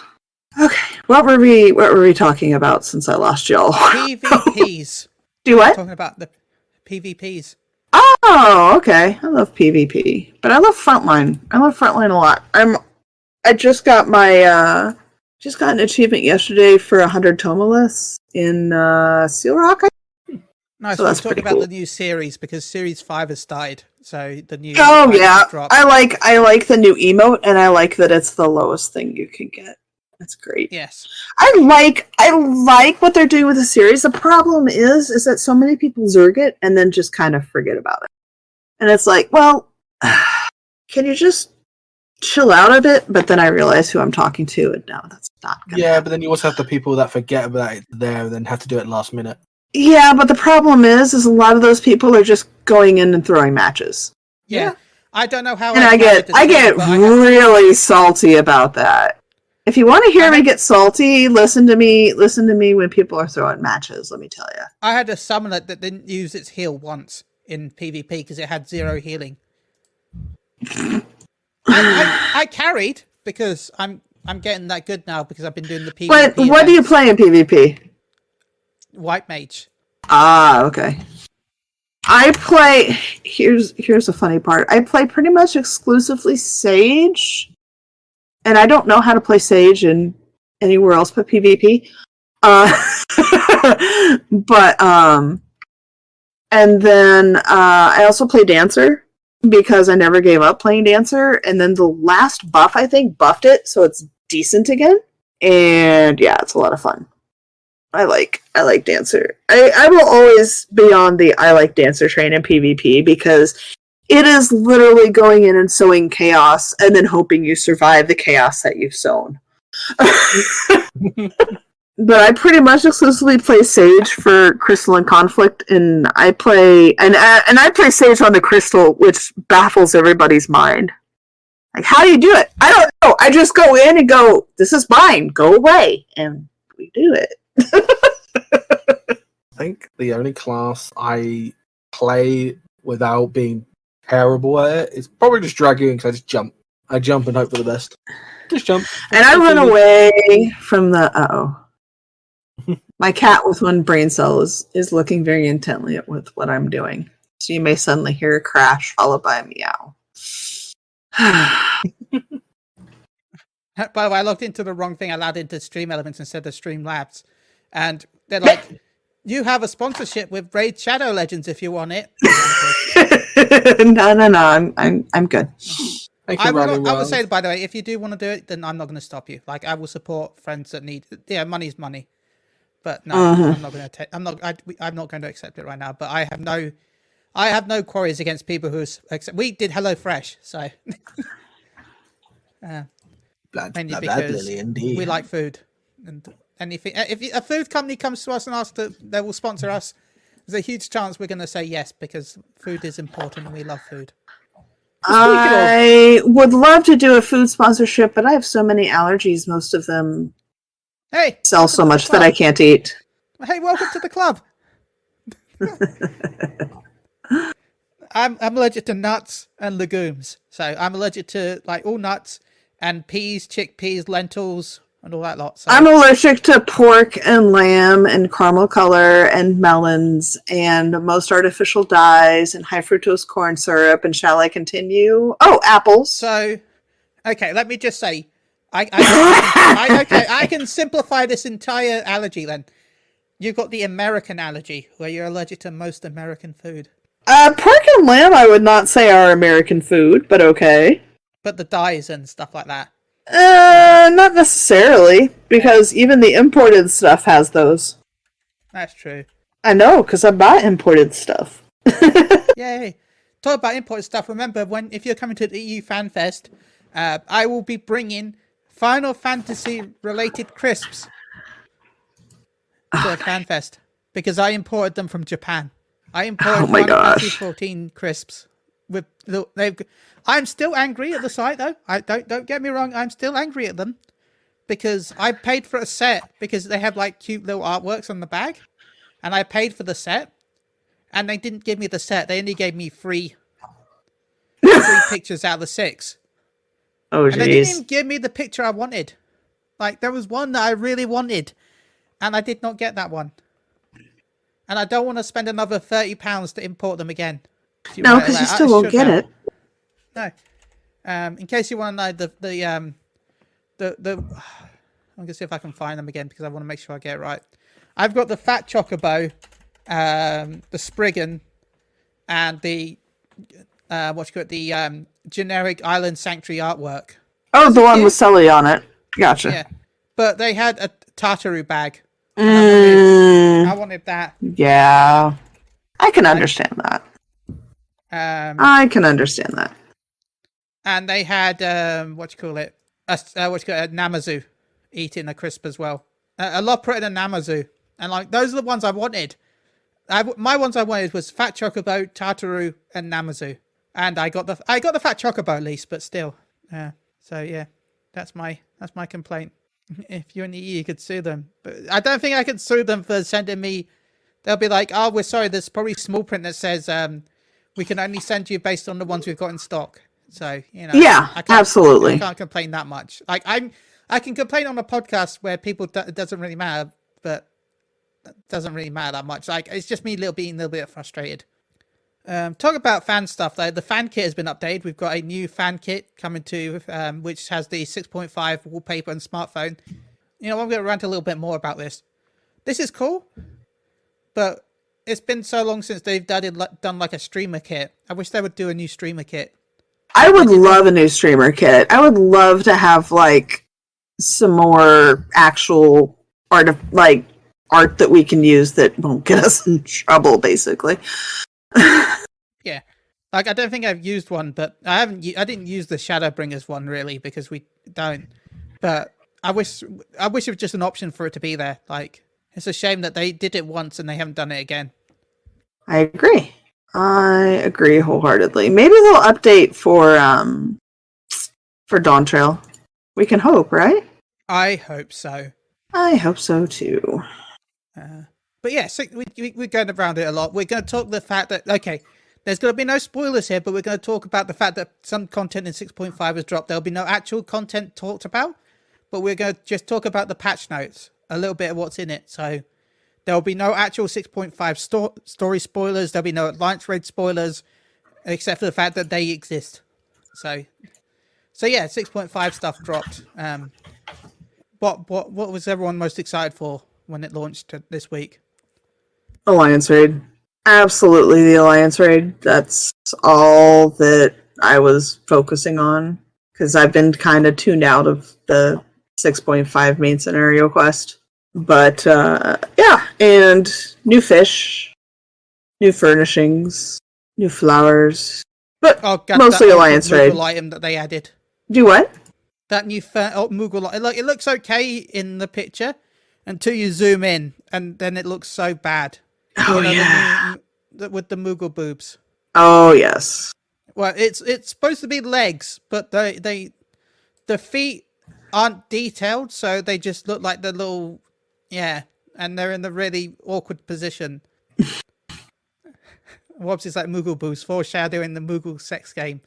Okay, what were we talking about since I lost y'all? PvPs. Do what? Talking about the PvPs. Oh, okay. I love PvP, but I love Frontline. I love Frontline a lot. I just got my just got an achievement yesterday for 100 Tomoliths in Seal Rock. Nice. No, so that's we're talking pretty about cool. the new series because Series 5 has started. So the new. Oh items yeah, drop. I like the new emote, and I like that it's the lowest thing you can get. That's great. Yes. I like what they're doing with the series. The problem is that so many people zerg it and then just kind of forget about it. And it's like, well, can you just chill out a bit? But then I realize who I'm talking to, and no, that's not gonna happen. but then you also have the people that forget about it there and then have to do it last minute. Yeah, but the problem is a lot of those people are just going in and throwing matches. Yeah. I don't know how. And I get really salty about that. If you want to hear me get salty, listen to me when people are throwing matches, let me tell you. I had a summoner that didn't use its heal once in PvP because it had 0 healing. I carried because I'm getting that good now because I've been doing the PvP. What do you play in PvP? White Mage. Ah, okay. I play. Here's a funny part. I play pretty much exclusively Sage, and I don't know how to play Sage in anywhere else but PvP. And then I also play Dancer because I never gave up playing Dancer, and then the last buff I think buffed it, so it's decent again. And yeah, it's a lot of fun. I like Dancer. I will always be on the I like Dancer train in PvP because it is literally going in and sowing chaos and then hoping you survive the chaos that you've sown. But I pretty much exclusively play Sage for Crystal and Conflict, and I play Sage on the Crystal, which baffles everybody's mind. Like, how do you do it? I don't know. I just go in and go, this is mine, go away, and we do it. I think the only class I play without being terrible at it is probably just Dragoon because I just jump. I jump and hope for the best. Just jump. And I run away from the my cat with one brain cell is looking very intently at what I'm doing. So you may suddenly hear a crash followed by a meow. By the way, I logged into the wrong thing. I logged into Stream Elements instead of Streamlabs. And they're like, you have a sponsorship with Raid Shadow Legends if you want it. No. I'm good. I will say, by the way, if you do want to do it, then I'm not going to stop you. Like, I will support friends that need. Yeah, money's money, but no, I'm not going to. I'm not going to accept it right now. But I have no quarries against people who accept. We did HelloFresh, so mainly because we like food, and anything. If a food company comes to us and asks that they will sponsor us, there's a huge chance we're going to say yes because food is important and we love food. I would love to do a food sponsorship, but I have so many allergies. Most of them sell so much that I can't eat. Hey, welcome to the club. I'm allergic to nuts and legumes, so I'm allergic to like all nuts and peas, chickpeas, lentils, and all that lot. So. I'm allergic to pork and lamb and caramel color and melons and most artificial dyes and high fructose corn syrup. And shall I continue? Oh, apples. So, okay, let me just say, I can simplify this entire allergy then. You've got the American allergy, where you're allergic to most American food. Pork and lamb I would not say are American food, but okay. But the dyes and stuff like that. Not necessarily, because even the imported stuff has those. That's true. I know, because I buy imported stuff. Yay. Talk about imported stuff. Remember, if you're coming to the EU Fan Fest, I will be bringing Final Fantasy related crisps to the Fan Fest, because I imported them from Japan. I imported Final Fantasy 14 crisps. I'm still angry at the site though. Don't get me wrong. I'm still angry at them because I paid for a set because they have like cute little artworks on the bag, and I paid for the set, and they didn't give me the set. They only gave me three pictures out of the 6. Oh, and they didn't even give me the picture I wanted. Like there was one that I really wanted, and I did not get that one. And I don't want to spend another £30 to import them again. No, because you still won't get it. No. In case you want to know I'm gonna see if I can find them again because I want to make sure I get it right. I've got the Fat Chocobo the Spriggan, and the generic Island Sanctuary artwork. Oh, the one with Sully on it. Gotcha. Yeah, but they had a Tartaru bag. I wanted that. Yeah, I can understand that. I can understand that. And they had a Namazu eating a crisp as well. A Lopra and a Namazu, and like those are the ones I wanted. My ones I wanted was Fat Chocobo, Tartaru, and Namazu, and I got the Fat Chocobo at least, but still. So yeah, that's my complaint. If you're in the EU, you could sue them, but I don't think I could sue them for sending me. They'll be like, "Oh, we're sorry. There's probably small print that says we can only send you based on the ones we've got in stock." So yeah, absolutely. I can't complain that much. Like I can complain on a podcast where people it doesn't really matter, but it doesn't really matter that much. Like it's just me being a little bit frustrated. Talk about fan stuff though. The fan kit has been updated. We've got a new fan kit coming to, which has the 6.5 wallpaper and smartphone. I'm going to rant a little bit more about this. This is cool, but it's been so long since they've done like a streamer kit. I wish they would do a new streamer kit. I would love a new streamer kit. I would love to have like some more actual art that we can use that won't get us in trouble, basically. Yeah, like I don't think I've used one, but I didn't use the Shadowbringers one really because we don't. But I wish it was just an option for it to be there. Like it's a shame that they did it once and they haven't done it again. I agree wholeheartedly. Maybe they'll update for Dawn Trail. We can hope, right? I hope so. I hope so too. But yeah, so we're going around it a lot. We're going to talk the fact that, okay, there's going to be no spoilers here, but we're going to talk about the fact that some content in 6.5 has dropped. There'll be no actual content talked about, but we're going to just talk about the patch notes, a little bit of what's in it. So there'll be no actual 6.5 story spoilers. There'll be no Alliance Raid spoilers, except for the fact that they exist. So yeah, 6.5 stuff dropped. What was everyone most excited for when it launched this week? Alliance Raid. Absolutely the Alliance Raid. That's all that I was focusing on, because I've been kind of tuned out of the 6.5 main scenario quest. But yeah, and new fish, new furnishings, new flowers, but mostly Alliance Raid. Moogle item that they added. Do what? That new Moogle item. It looks okay in the picture until you zoom in, and then it looks so bad. Oh yeah, with the Moogle boobs. Oh yes. Well, it's supposed to be legs, but the feet aren't detailed, so they just look like the little. Yeah, and they're in the really awkward position. Wobbs is like Moogle boobs, foreshadowing the Moogle sex game.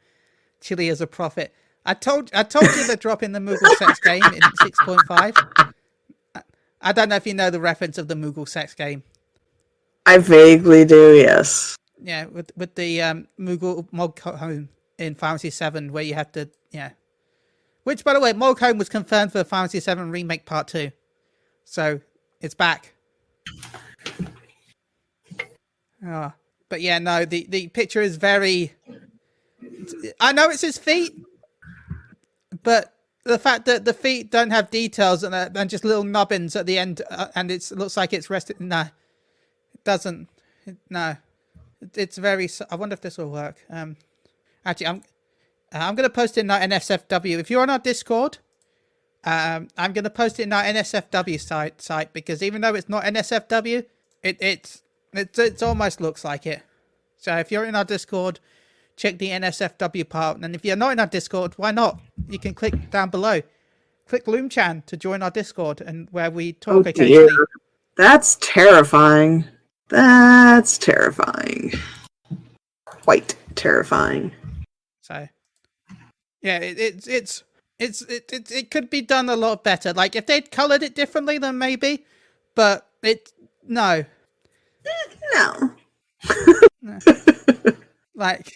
Chili as a prophet. I told you they're dropping the Moogle sex game in 6.5. I don't know if you know the reference of the Moogle sex game. I vaguely do, yes. Yeah, with the Moogle Moogle Home in Final Fantasy 7, where you have to, yeah. Which, by the way, Moogle Home was confirmed for Final Fantasy 7 Remake Part 2. So, it's back. Oh, but yeah, no, the picture is very... I know it's his feet, but the fact that the feet don't have details and just little nubbins at the end, and it looks like it's rested... No, it doesn't. No. It's very... I wonder if this will work. Actually, I'm going to post it in our NSFW. If you're on our Discord... I'm going to post it in our NSFW site because even though it's not NSFW, it almost looks like it. So if you're in our Discord, check the NSFW part. And if you're not in our Discord, why not? You can click down below. Click Loomchan to join our Discord, and where we talk occasionally. That's terrifying. That's terrifying. Quite terrifying. So, yeah, it could be done a lot better. Like if they'd coloured it differently, then maybe. But no. No. Like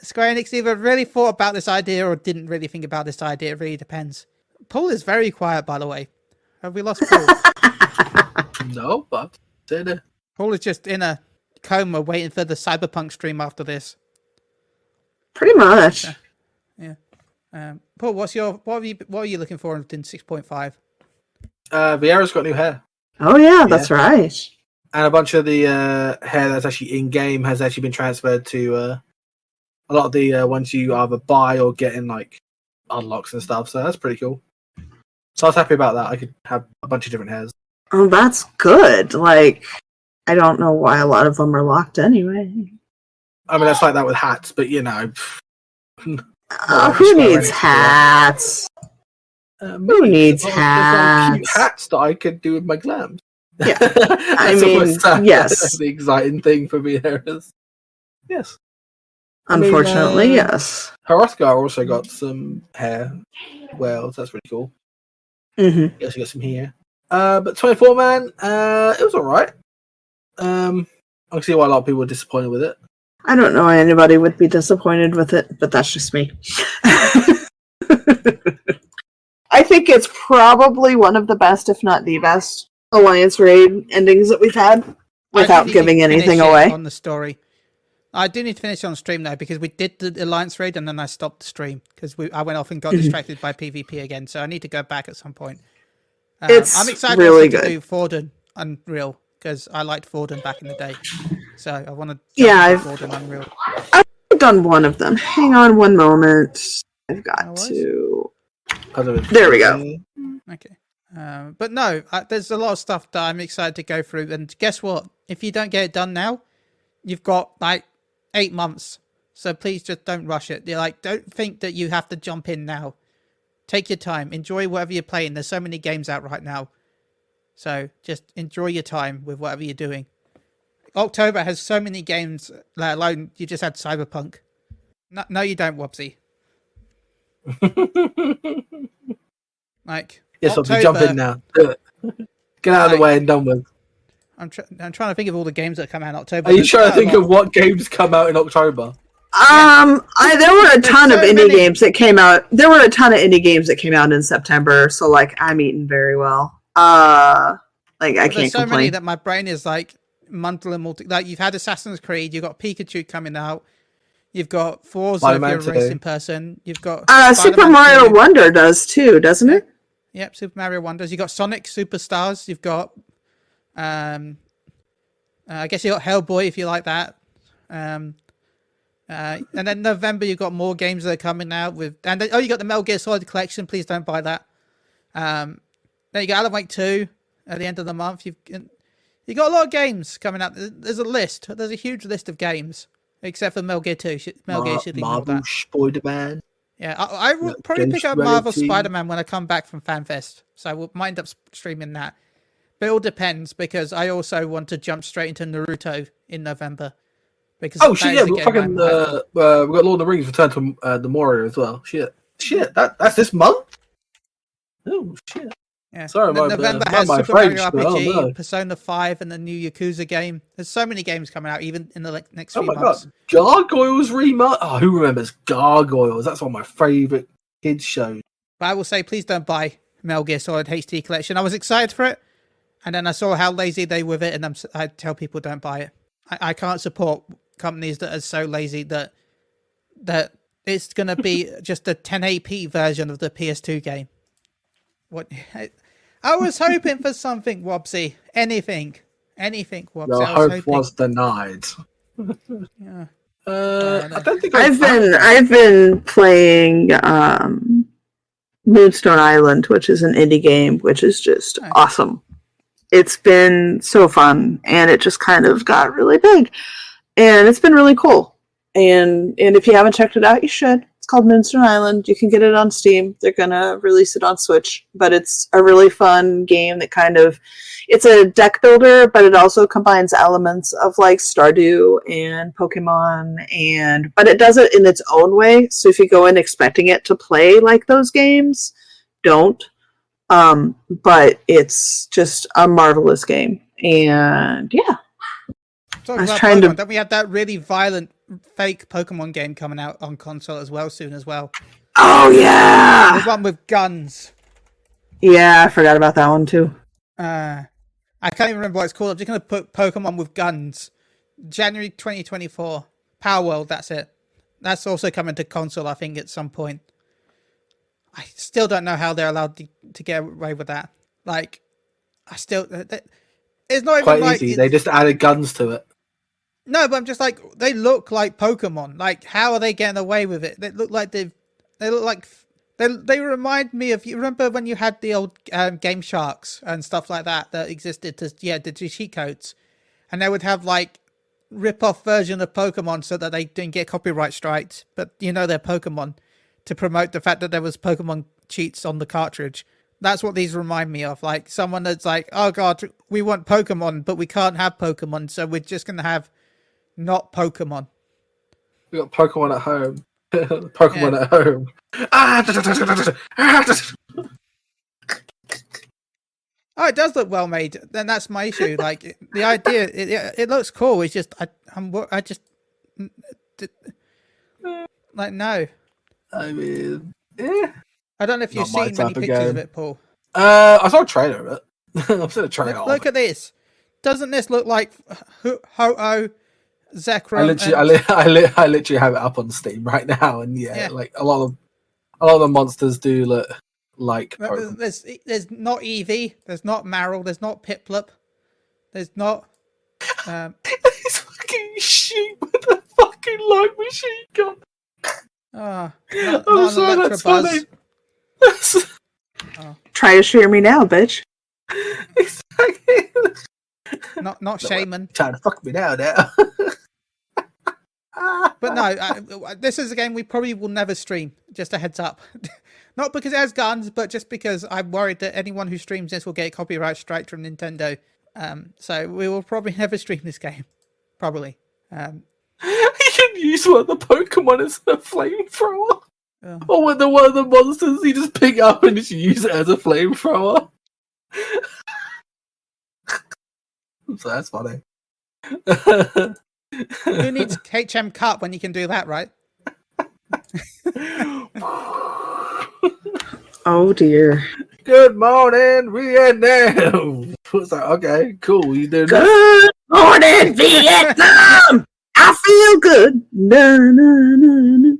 Square Enix either really thought about this idea or didn't really think about this idea. It really depends. Paul is very quiet, by the way. Have we lost Paul? No, but said it. Paul is just in a coma waiting for the Cyberpunk stream after this. Pretty much. Yeah. Paul, what are you looking for in 6.5? Vieira's got new hair. Oh yeah, that's right. And a bunch of the hair that's actually in game has actually been transferred to a lot of the ones you either buy or get in like unlocks and stuff. So that's pretty cool. So I was happy about that. I could have a bunch of different hairs. Oh, that's good. Like, I don't know why a lot of them are locked anyway. I mean, that's like that with hats, but you know. Who needs hats? Who needs hats? Cute hats that I could do with my glams. Yeah, I mean, yes. The exciting thing for me there is, yes. Unfortunately, yes. Hrothgar also got some hair. Well, so that's pretty cool. Mm-hmm. He also got some hair. But 24 man, it was alright. I can see why a lot of people were disappointed with it. I don't know why anybody would be disappointed with it, but that's just me. I think it's probably one of the best, if not the best, Alliance Raid endings that we've had, without giving anything away. On the story, I do need to finish on stream though, because we did the Alliance Raid and then I stopped the stream because I went off and got distracted by PvP again. So I need to go back at some point. I'm excited really to do Forden Unreal because I liked Forden back in the day. So I want to Forden Unreal. I've done one of them. Hang on one moment. I've got to. There we go. Okay. But no, there's a lot of stuff that I'm excited to go through. And guess what? If you don't get it done now, you've got like 8 months. So please just don't rush it. Don't think that you have to jump in now. Take your time. Enjoy whatever you're playing. There's so many games out right now. So just enjoy your time with whatever you're doing. October has so many games, let alone you just had Cyberpunk. No, you don't, Wobsy. Like, yes, October, jump in now. Do it. Get out of the way and done with. I'm trying to think of all the games that come out in October. Are you trying to think of what games come out in October? There were a ton of indie games that came out. There were a ton of indie games that came out in September. So, like, I'm eating very well. I can't There's so complain. many that my brain is like multi. Like, you've had Assassin's Creed, you've got Pikachu coming out, you've got Forza if you're a racing person, you've got Super Mario Wonder does too, doesn't it? Yep, Super Mario Wonders. You've got Sonic Superstars. You've got, I guess you got Hellboy if you like that. And then November you've got more games that are coming out with, and then, you got the Metal Gear Solid Collection. Please don't buy that. Then you got Alan Wake 2 at the end of the month. You got a lot of games coming out. There's a list. There's a huge list of games, except for Metal Gear 2. Metal Gear should ignore Marvel that. Spider-Man. Yeah, I will probably pick up Marvel Spider-Man when I come back from FanFest. So I might end up streaming that. But it all depends, because I also want to jump straight into Naruto in November. Because we've got Lord of the Rings Return to the Moria as well. Shit, that's this month? Oh, shit. Yeah. Sorry, November has Super Mario RPG, Persona 5, and the new Yakuza game. There's so many games coming out, even in the next few months. God. Gargoyles remake. Oh, who remembers Gargoyles? That's one of my favourite kids' shows. But I will say, please don't buy Metal Gear Solid HD Collection. I was excited for it, and then I saw how lazy they were with it, and I tell people don't buy it. I can't support companies that are so lazy that it's going to be just a 1080p version of the PS2 game. What? I was hoping for something, Wobsy. Anything, Wobsy. Your hope was denied. Yeah. I don't think I've been playing Moonstone Island, which is an indie game, which is just awesome. It's been so fun, and it just kind of got really big, and it's been really cool. And if you haven't checked it out, you should. It's called Moonstone Island. You can get it on Steam. They're gonna release it on Switch, but it's a really fun game that it's a deck builder, but it also combines elements of like Stardew and Pokemon, but it does it in its own way. So if you go in expecting it to play like those games, don't. But it's just a marvelous game, and yeah. Talking about Pokemon, don't we have that really violent fake Pokemon game coming out on console as well soon as well? Oh yeah, The one with guns. Yeah, I forgot about that one too. I can't even remember what it's called. I'm just going to put Pokemon with guns. January 2024. Power World, that's it. That's also coming to console, I think, at some point. I still don't know how they're allowed to get away with that. Like, it's not even Quite like... easy. They just added guns to it. No, but I'm just like, they look like Pokemon. Like, how are they getting away with it? They look like they look like... They remind me of... You remember when you had the old Game Sharks and stuff like that existed to... Yeah, the cheat codes. And they would have, like, rip-off version of Pokemon so that they didn't get copyright strikes. But, you know, they're Pokemon. To promote the fact that there was Pokemon cheats on the cartridge. That's what these remind me of. Like, someone that's like, oh, God, we want Pokemon, but we can't have Pokemon, so we're just going to have not Pokemon. We got Pokemon at home. Pokemon at home. Oh, it does look well made. Then that's my issue. Like the idea, it looks cool. It's just like no. I mean, yeah. I don't know if you've seen many pictures of it, Paul. I saw a trailer of it. I've seen a trailer. Look at this. Doesn't this look like Ho-Oh, Zekrom? I literally have it up on Steam right now, and yeah. Like a lot of the monsters do look like Pokemon. There's not Eevee, there's not Marill, there's not Piplup, there's not He's fucking sheep with a fucking light machine gun. I'm sorry, that's funny. Try to share me now, bitch. Exactly. Not Shaman. Trying to fuck me now. But no, this is a game we probably will never stream. Just a heads up. Not because it has guns, but just because I'm worried that anyone who streams this will get a copyright strike from Nintendo. So we will probably never stream this game. Probably. You can use one of the Pokemon as a flamethrower. Or when one of the monsters, you just pick up and just use it as a flamethrower. So that's funny. Who needs HM Cup when you can do that, right? Oh dear. Good morning, Vietnam. It's like, okay, cool. You doing Good morning, Vietnam. I feel good. Na, na, na,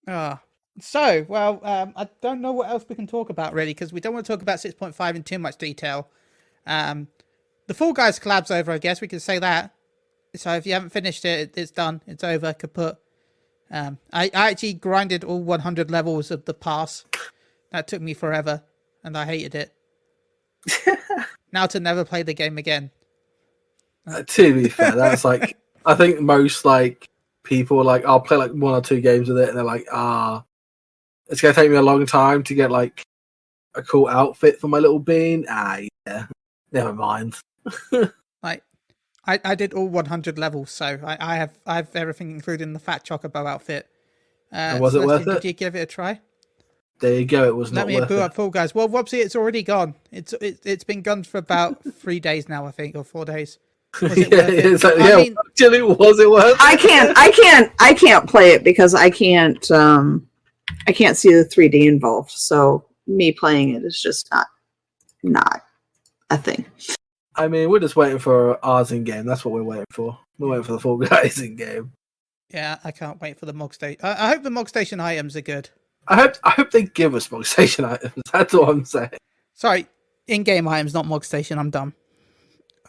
na. I don't know what else we can talk about really, because we don't want to talk about 6.5 in too much detail. The Fall Guys collab's over, I guess we can say that. So if you haven't finished it, it's done. It's over. Kaput. I actually grinded all 100 levels of the pass. That took me forever, and I hated it. Now to never play the game again. To be fair, that's like, I think most like people like, I'll play like 1 or 2 games with it, and they're like, it's gonna take me a long time to get like a cool outfit for my little bean. Yeah, never mind. Like, I did all 100 levels, so I have everything, including the Fat Chocobo outfit. And was it worth it? Did you give it a try? There you go. It was not worth it. Let me boo up Fall Guys. Well, Wobsy, it's already gone. It's been gone for about 3 days now, I think, or 4 days. Was it worth it? Like, actually, was it worth it? I can't play it because I can't see the 3D involved. So me playing it is just not a thing. I mean, we're just waiting for ours in game. That's what we're waiting for. We're waiting for the Fall Guys in game. Yeah, I can't wait for the Mog Station. I hope the Mog Station items are good. I hope they give us Mog Station items. That's what I'm saying. Sorry, in-game items, not Mog Station. I'm dumb.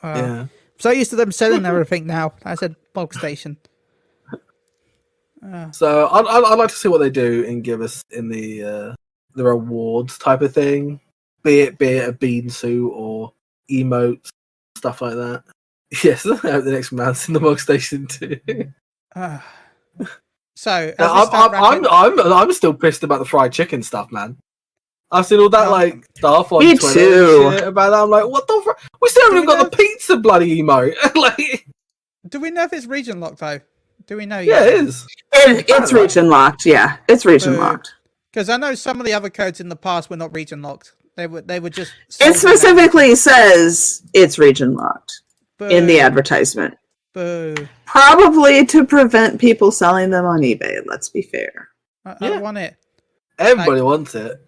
Yeah. So used to them selling everything now. I said Mog Station. So I'd like to see what they do and give us in the rewards type of thing, be it a bean suit or emotes, stuff like that. Yes, I hope the next man's in the Mog Station too. So I'm still pissed about the fried chicken stuff, man. I've seen all that like stuff on Twitter and shit about that. I'm like, what the fuck? We still haven't even got the pizza bloody emote. Like, do we know if it's region locked though? Do we know yet? Yeah, it is. It's region locked. Yeah, it's region locked. Because I know some of the other codes in the past were not region locked. They were just. It specifically says it's region locked in the advertisement. Boo. Probably to prevent people selling them on eBay. Let's be fair. I want it. Everybody wants it.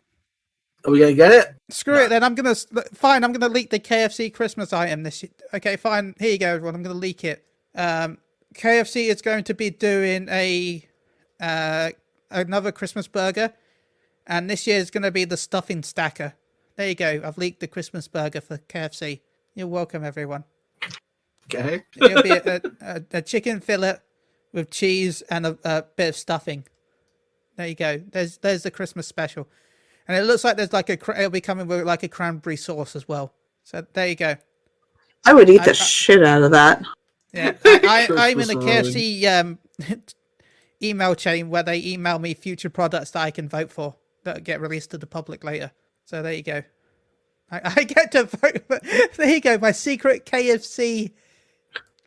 Are we gonna get it? Screw it then. I'm gonna leak the KFC Christmas item this year. Okay, fine. Here you go, everyone. I'm gonna leak it. KFC is going to be doing another Christmas burger, and this year is going to be the stuffing stacker. There you go. I've leaked the Christmas burger for KFC. You're welcome, everyone. Okay. It'll be a chicken fillet with cheese and a bit of stuffing. There you go. There's the Christmas special, and it looks like there's like it'll be coming with like a cranberry sauce as well. So there you go. I would eat the shit out of that. Yeah, I'm in the KFC email chain where they email me future products that I can vote for that get released to the public later. So there you go. I get to vote. There you go. My secret KFC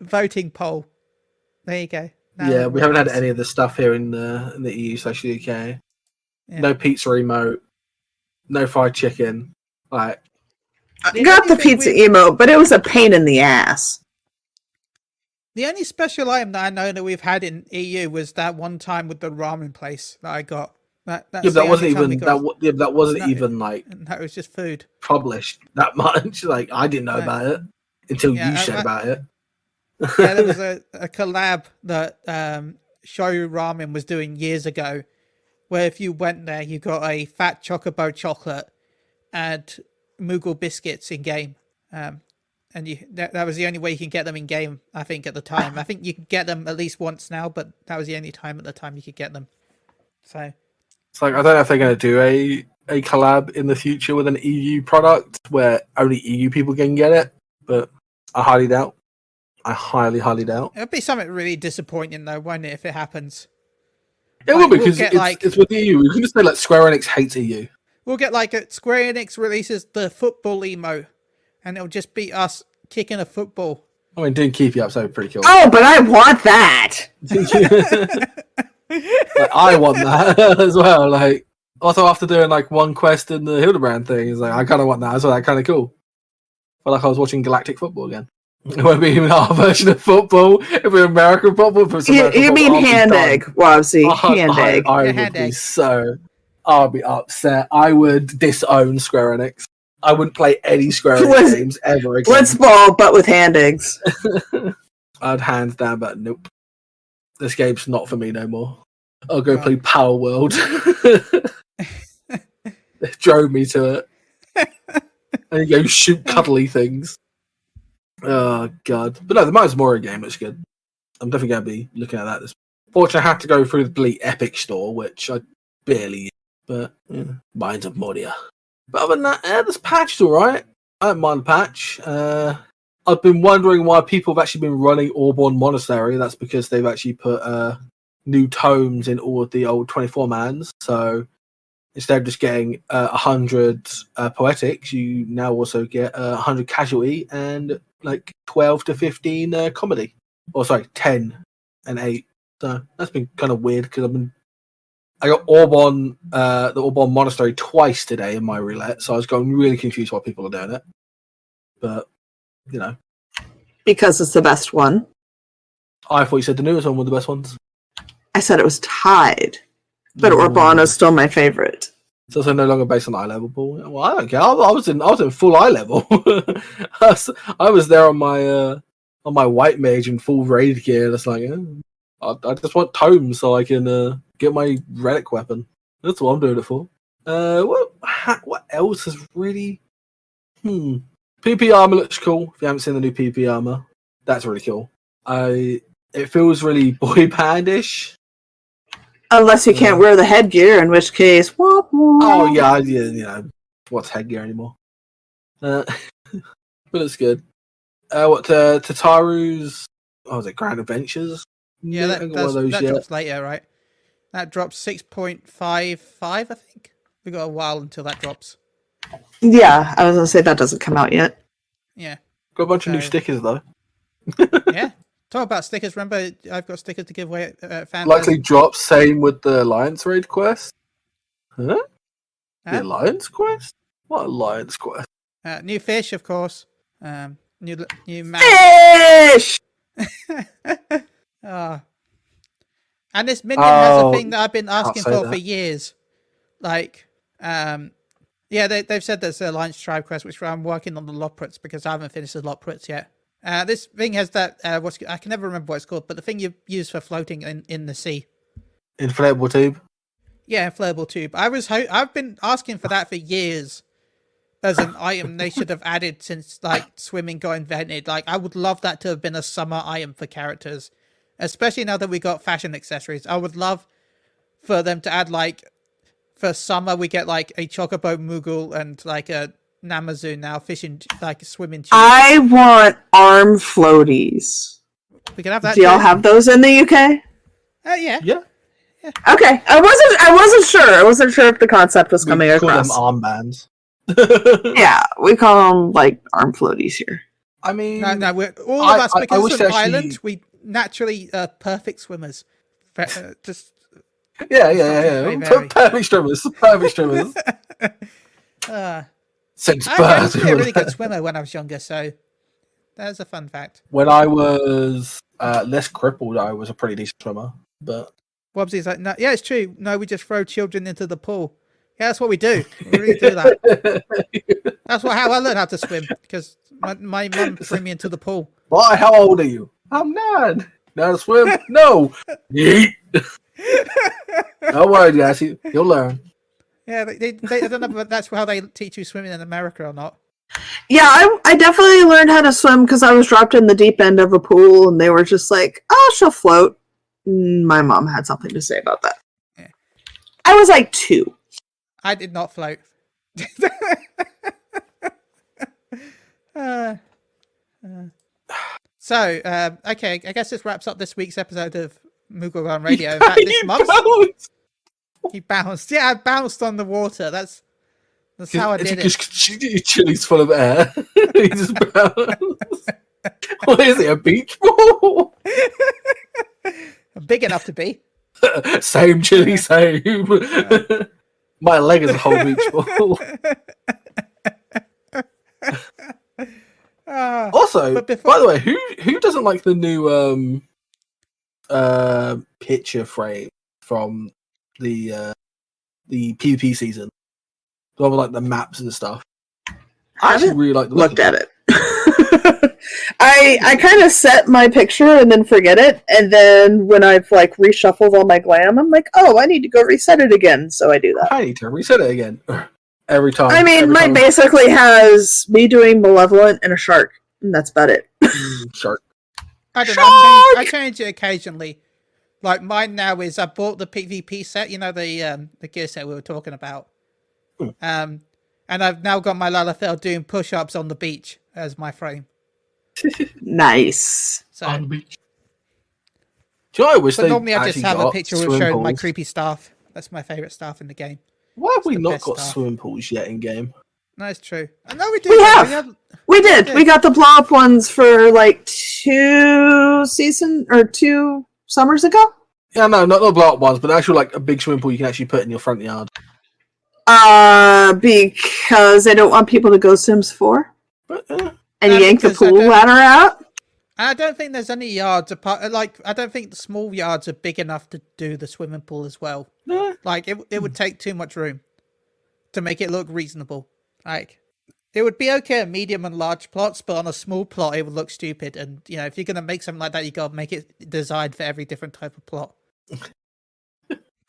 voting poll. There you go. Now we haven't had any of the stuff here in the EU/UK. Yeah. No pizza remote. No fried chicken. Like, I got the pizza emote, but it was a pain in the ass. The only special item that I know that we've had in EU was that one time with the ramen place that I got. That wasn't even like. That was just food. Published that much. Like, I didn't know about it until you said about it. Yeah, there was a collab that Shoyu Ramen was doing years ago, where if you went there, you got a fat chocobo chocolate and Moogle biscuits in game. And that was the only way you can get them in game, I think, at the time. I think you can get them at least once now, but that was the only time at the time you could get them. So it's like, I don't know if they're going to do a collab in the future with an EU product where only EU people can get it, but I highly doubt. I highly doubt. It'll be something really disappointing, though, won't it, if it happens? It will, because it's with the EU. We can just say, like, Square Enix hates EU. We'll get, like, Square Enix releases the football emo, and it'll just be us kicking a football. I mean, doing Keep You Up so pretty cool. Oh, but I want that. Like, I want that as well. Like, also after doing like one quest in the Hildebrand thing, it's like I kind of want that as well. That kind of cool. Felt like I was watching Galactic Football again. It won't be even our version of football. It'll be American football. You mean hand egg, Wabsy? Hand egg. I would be so. I'll be upset. I would disown Square Enix. I wouldn't play any Square Enix games ever again. Blitzball, but with hand eggs. I'd hands down, but nope. This game's not for me no more. I'll go play Power World. It drove me to it. And you go shoot cuddly things. Oh, God. But no, the Miles Morales game looks good. I'm definitely going to be looking at that. Fortunately, I had to go through the Bleak Epic store, which I barely use. But, Minds of Moria. But other than that, this patch is alright. I don't mind the patch. I've been wondering why people have actually been running Auburn Monastery. That's because they've actually put new tomes in all of the old 24-mans. So instead of just getting 100 poetics, you now also get 100 casualty and like 12 to 15 comedy. Or sorry, 10 and 8. So that's been kind of weird because I got Auburn, the Auburn Monastery twice today in my roulette, so I was going really confused why people are doing it. But, because it's the best one. I thought you said the newest one was the best ones. I said it was tied, but Urbano's still my favorite. It's also no longer based on eye level, Paul. Well, I don't care. I was in full eye level. I was there on my white mage in full raid gear. That's like, I just want tomes so I can get my relic weapon. That's what I'm doing it for. What else is really? PP armor looks cool. If you haven't seen the new PP armor, that's really cool. It feels really boy bandish. Unless you can't wear the headgear, in which case, whoop, whoop. Oh yeah, what's headgear anymore? But it's good. Tataru's? Oh, was it Grand Adventures? Yeah, that drops later, right? That drops 6.55, I think. We got a while until that drops. Yeah, I was gonna say that doesn't come out yet. Yeah. Got a bunch of new stickers though. Yeah. Talk about stickers. Remember, I've got stickers to give away at fans. Likely drop. Same with the Alliance Raid quest. Huh? The Alliance quest? What Alliance quest? New fish, of course. New fish. And this minion has a thing that I've been asking for years. Like, Yeah, they've said there's a Alliance Tribe quest, which I'm working on the Loprits because I haven't finished the Loprits yet. This thing has that, I can never remember what it's called, but the thing you use for floating in the sea. Inflatable tube. Yeah, inflatable tube. I've been asking for that for years as an item they should have added since like swimming got invented. Like, I would love that to have been a summer item for characters, especially now that we got fashion accessories. I would love for them to add, like, for summer we get like a Chocobo Moogle and like a Namazoon now fishing, like swimming. I want arm floaties. We can have that. Do y'all have those in the UK? Yeah. Yeah. Okay, I wasn't sure. I wasn't sure if the concept was coming We call across. them armbands. Yeah, we call them like arm floaties here. I mean, No, we're all of us because wish it's an actually- island. We naturally perfect swimmers. Just yeah. Very, very. Perfect swimmers. Perfect swimmers. Since I used to be a birth. really good swimmer when I was younger, so that's a fun fact. When I was less crippled, I was a pretty decent swimmer. But Wobbsy's like, no, yeah, it's true. No, we just throw children into the pool. Yeah, that's what we do. We really do that. That's how I learned how to swim, because my mum threw me into the pool. Why? How old are you? I'm not. Know how to swim? No. Yeet. Don't worry, Jesse. You'll learn. Yeah, they I don't know if that's how they teach you swimming in America or not. Yeah, I definitely learned how to swim because I was dropped in the deep end of a pool, and they were just like, "Oh, she'll float." My mom had something to say about that. Yeah. I was like 2. I did not float. So, okay, I guess this wraps up this week's episode of Moogle Go Round Radio. In fact, this month, he bounced. Yeah, I bounced on the water. That's how I did it. Chili's full of air. He just bounced. What is it? A beach ball? Big enough to be. Same chili, same. My leg is a whole beach ball. Also, but before- by the way, who doesn't like the new picture frame from the PvP season? The one with like the maps and stuff. I actually really like the look Looked of at it. I kind of set my picture and then forget it, and then when I've like reshuffled all my glam, I'm like, oh, I need to go reset it again, so I do that. I need to reset it again every time. I mean, every mine time. basically has me doing Malevolent and a shark, and that's about it. Shark. I don't know. I change it occasionally. Like mine now is I bought the PvP set, you know, the gear set we were talking about. And I've now got my Lalafell doing push-ups on the beach as my frame. Nice. So, On the beach. Do you know, I wish but they normally I just actually have a got picture of swimming showing my pools. creepy staff. That's my favourite staff in the game. Why have we the not best got stuff. swimming pools yet in game? No, it's true. I know we do. We though. have. We did. Yeah. We got the blow up ones for like 2 summers ago. Yeah, no, not the blow up ones, but actual like a big swimming pool you can actually put in your front yard. Because I don't want people to go Sims 4 But, and yank the because I pool don't- ladder out. I don't think there's any yards apart. Like, I don't think the small yards are big enough to do the swimming pool as well. Like, it would take too much room to make it look reasonable. Like, it would be okay at medium and large plots, but on a small plot, it would look stupid. And, you know, if you're going to make something like that, you got to make it designed for every different type of plot.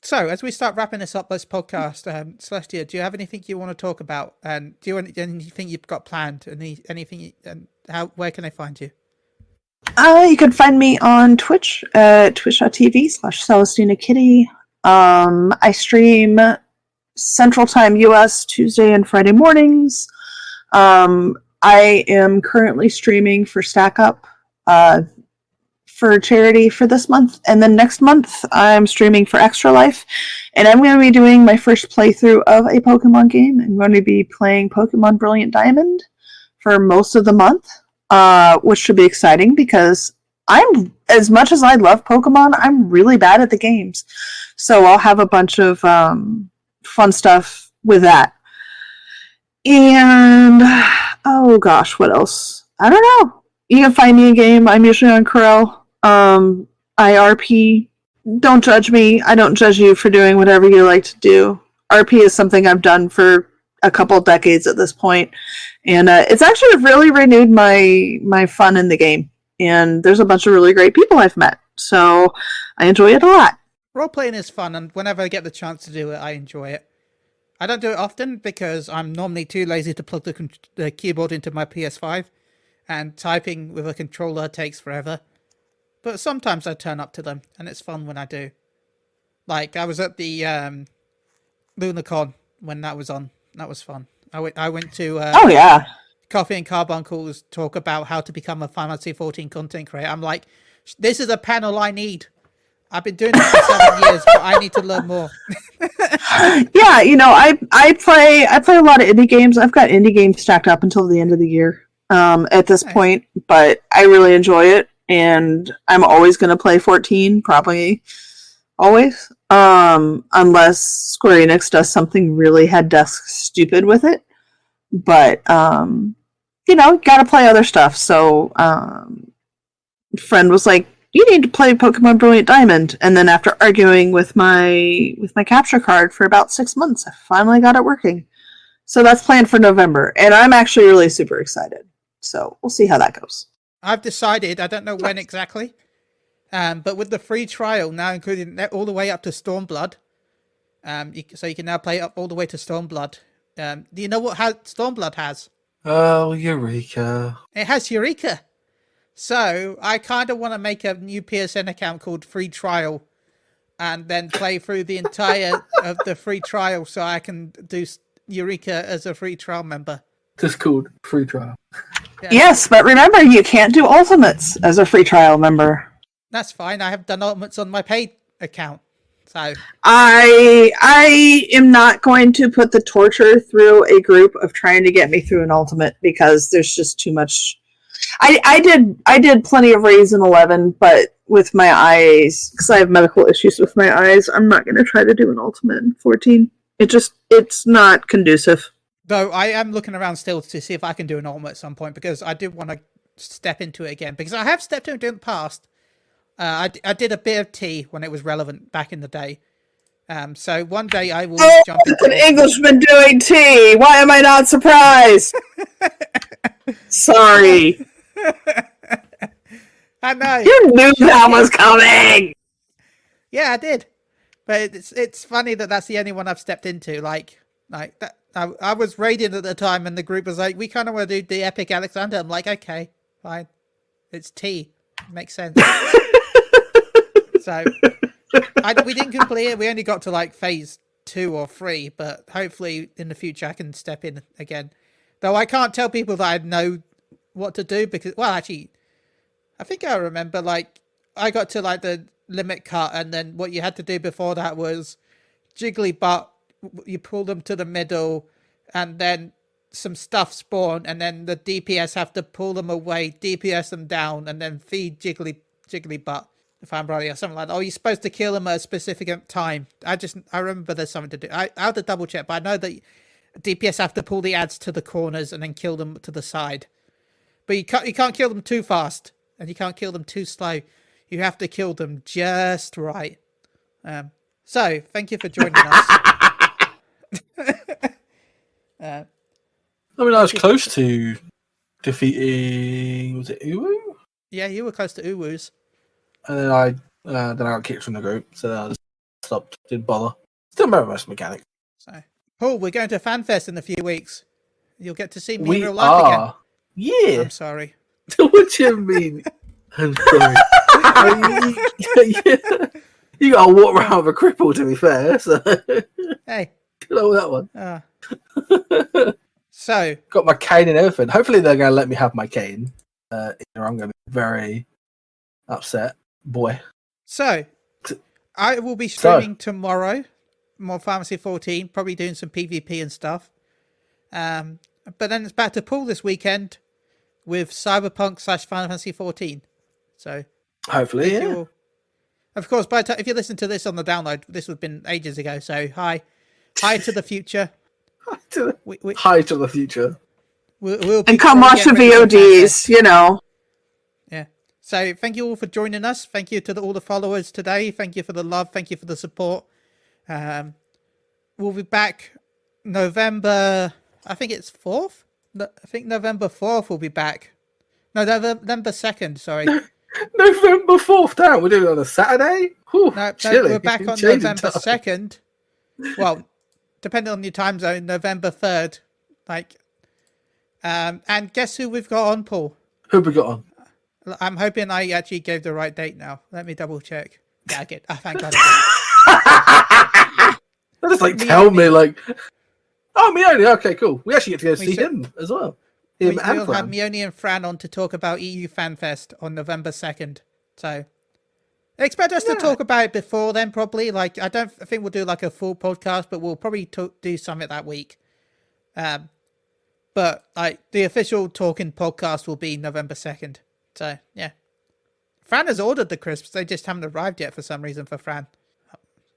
So, as we start wrapping this up, this podcast, Celestia, do you have anything you want to talk about? And do you want anything you've got planned? Anything? And where can I find you? You can find me on Twitch at twitch.tv/CelestinaKitty. I stream Central Time US Tuesday and Friday mornings. I am currently streaming for Stack Up for charity for this month, and then next month I'm streaming for Extra Life, and I'm going to be doing my first playthrough of a Pokemon game. I'm going to be playing Pokemon Brilliant Diamond for most of the month, which should be exciting because as much as I love Pokemon, I'm really bad at the games, so I'll have a bunch of fun stuff with that. And oh gosh, what else? I don't know. You can find me in game. I'm usually on Corel. I RP. Don't judge me. I don't judge you for doing whatever you like to do. RP is something I've done for a couple decades at this point, and it's actually really renewed my fun in the game. And there's a bunch of really great people I've met, so I enjoy it a lot. Role playing is fun, and whenever I get the chance to do it, I enjoy it. I don't do it often because I'm normally too lazy to plug the keyboard into my PS5, and typing with a controller takes forever. But sometimes I turn up to them, and it's fun when I do. Like, I was at the LunaCon when that was on. That was fun. I went to Oh yeah. Coffee and Carbuncles talk about how to become a Final Fantasy 14 content creator. I'm like, this is a panel I need. I've been doing this for 7 years, but I need to learn more. Yeah, I play a lot of indie games. I've got indie games stacked up until the end of the year at this point, but I really enjoy it, and I'm always going to play 14, probably always, unless Square Enix does something really head desk stupid with it. But gotta play other stuff. So friend was like, you need to play Pokemon Brilliant Diamond, and then after arguing with my capture card for about 6 months, I finally got it working. So that's planned for November, and I'm actually really super excited. So we'll see how that goes. I've decided, I don't know when exactly, but with the free trial now including all the way up to Stormblood, so you can now play up all the way to Stormblood. Do you know what Stormblood has? Oh, Eureka. It has Eureka. So I kind of want to make a new PSN account called Free Trial, and then play through the entire of the free trial, so I can do Eureka as a free trial member. Just called free trial. Yeah. Yes, but remember, you can't do ultimates as a free trial member. That's fine. I have done ultimates on my paid account. So I am not going to put the torture through a group of trying to get me through an ultimate, because there's just too much. I did plenty of raids in 11, but with my eyes, because I have medical issues with my eyes, I'm not going to try to do an ultimate in 14. It's not conducive. Though I am looking around still to see if I can do an ultimate at some point, because I do want to step into it again, because I have stepped into it in the past. I did a bit of tea when it was relevant back in the day. So one day I will jump into an Englishman doing tea. Why am I not surprised? Sorry. I know. You knew that was coming. Yeah, I did. But it's funny that that's the only one I've stepped into. Like that. I was raiding at the time, and the group was like, "We kind of want to do the Epic Alexander." I'm like, "Okay, fine. It's tea. Makes sense." So we didn't complete it. We only got to like phase 2 or 3, but hopefully in the future I can step in again. Though I can't tell people that I know what to do, because, well, actually, I think I remember, like, I got to like the limit cut, and then what you had to do before that was Jigglypuff. You pull them to the middle, and then some stuff spawn, and then the DPS have to pull them away, DPS them down, and then feed Jigglypuff, if I'm right, or something like that. Or you're supposed to kill them at a specific time. I remember there's something to do. I have to double check, but I know that DPS have to pull the ads to the corners and then kill them to the side. But you can't kill them too fast, and you can't kill them too slow. You have to kill them just right. So thank you for joining us. I mean, I was close to defeating. Was it Uwu? Yeah, you were close to Uwu's. And then I got kicked from the group, so I just stopped. Didn't bother. Still remember most mechanics. So, Paul, we're going to FanFest in a few weeks. You'll get to see me in We real life again. are. Yeah. I'm sorry. What do you mean? I'm sorry. You gotta walk around with a cripple, to be fair. So Hey. good old that one. So got my cane and everything. Hopefully they're gonna let me have my cane. I'm gonna be very upset, boy. So I will be streaming tomorrow, more Pharmacy 14, probably doing some PvP and stuff. But then it's back to Paul this weekend with Cyberpunk / Final Fantasy 14. So hopefully, yeah. Of course, by the time, if you listen to this on the download, this would have been ages ago. So hi to the future. Hi to the future. We'll and come watch the VODs, you know. Yeah. So thank you all for joining us. Thank you to all the followers today. Thank you for the love. Thank you for the support. We'll be back November, I think it's 4th. I think November 4th will be back. No, November 2nd. Sorry. November 4th. Damn, we're doing it on a Saturday. Whew, No, chilly. we're back on Changing November time. 2nd. Well, depending on your time zone, November 3rd. And guess who we've got on, Paul? Who have we got on? I'm hoping I actually gave the right date now. Let me double check. Yeah, I get. Oh, thank God. Just tell me Mione. Okay, cool. We actually get to go see should- him as well. Him and We'll have Fran. Mione and Fran on to talk about EU FanFest on November 2nd. So expect us to talk about it before then, probably. I think we'll do a full podcast, but we'll probably do something that week. But the official talking podcast will be November 2nd. So yeah. Fran has ordered the crisps, they just haven't arrived yet for some reason for Fran.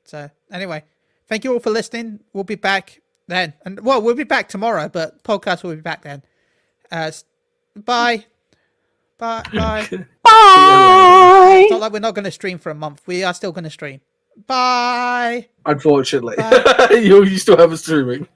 So anyway, thank you all for listening. We'll be back then. And we'll be back tomorrow, but podcast will be back then. Bye. Bye. Bye. Bye. It's not like we're not going to stream for a month. We are still going to stream. Bye. Unfortunately. Bye. you still have us streaming.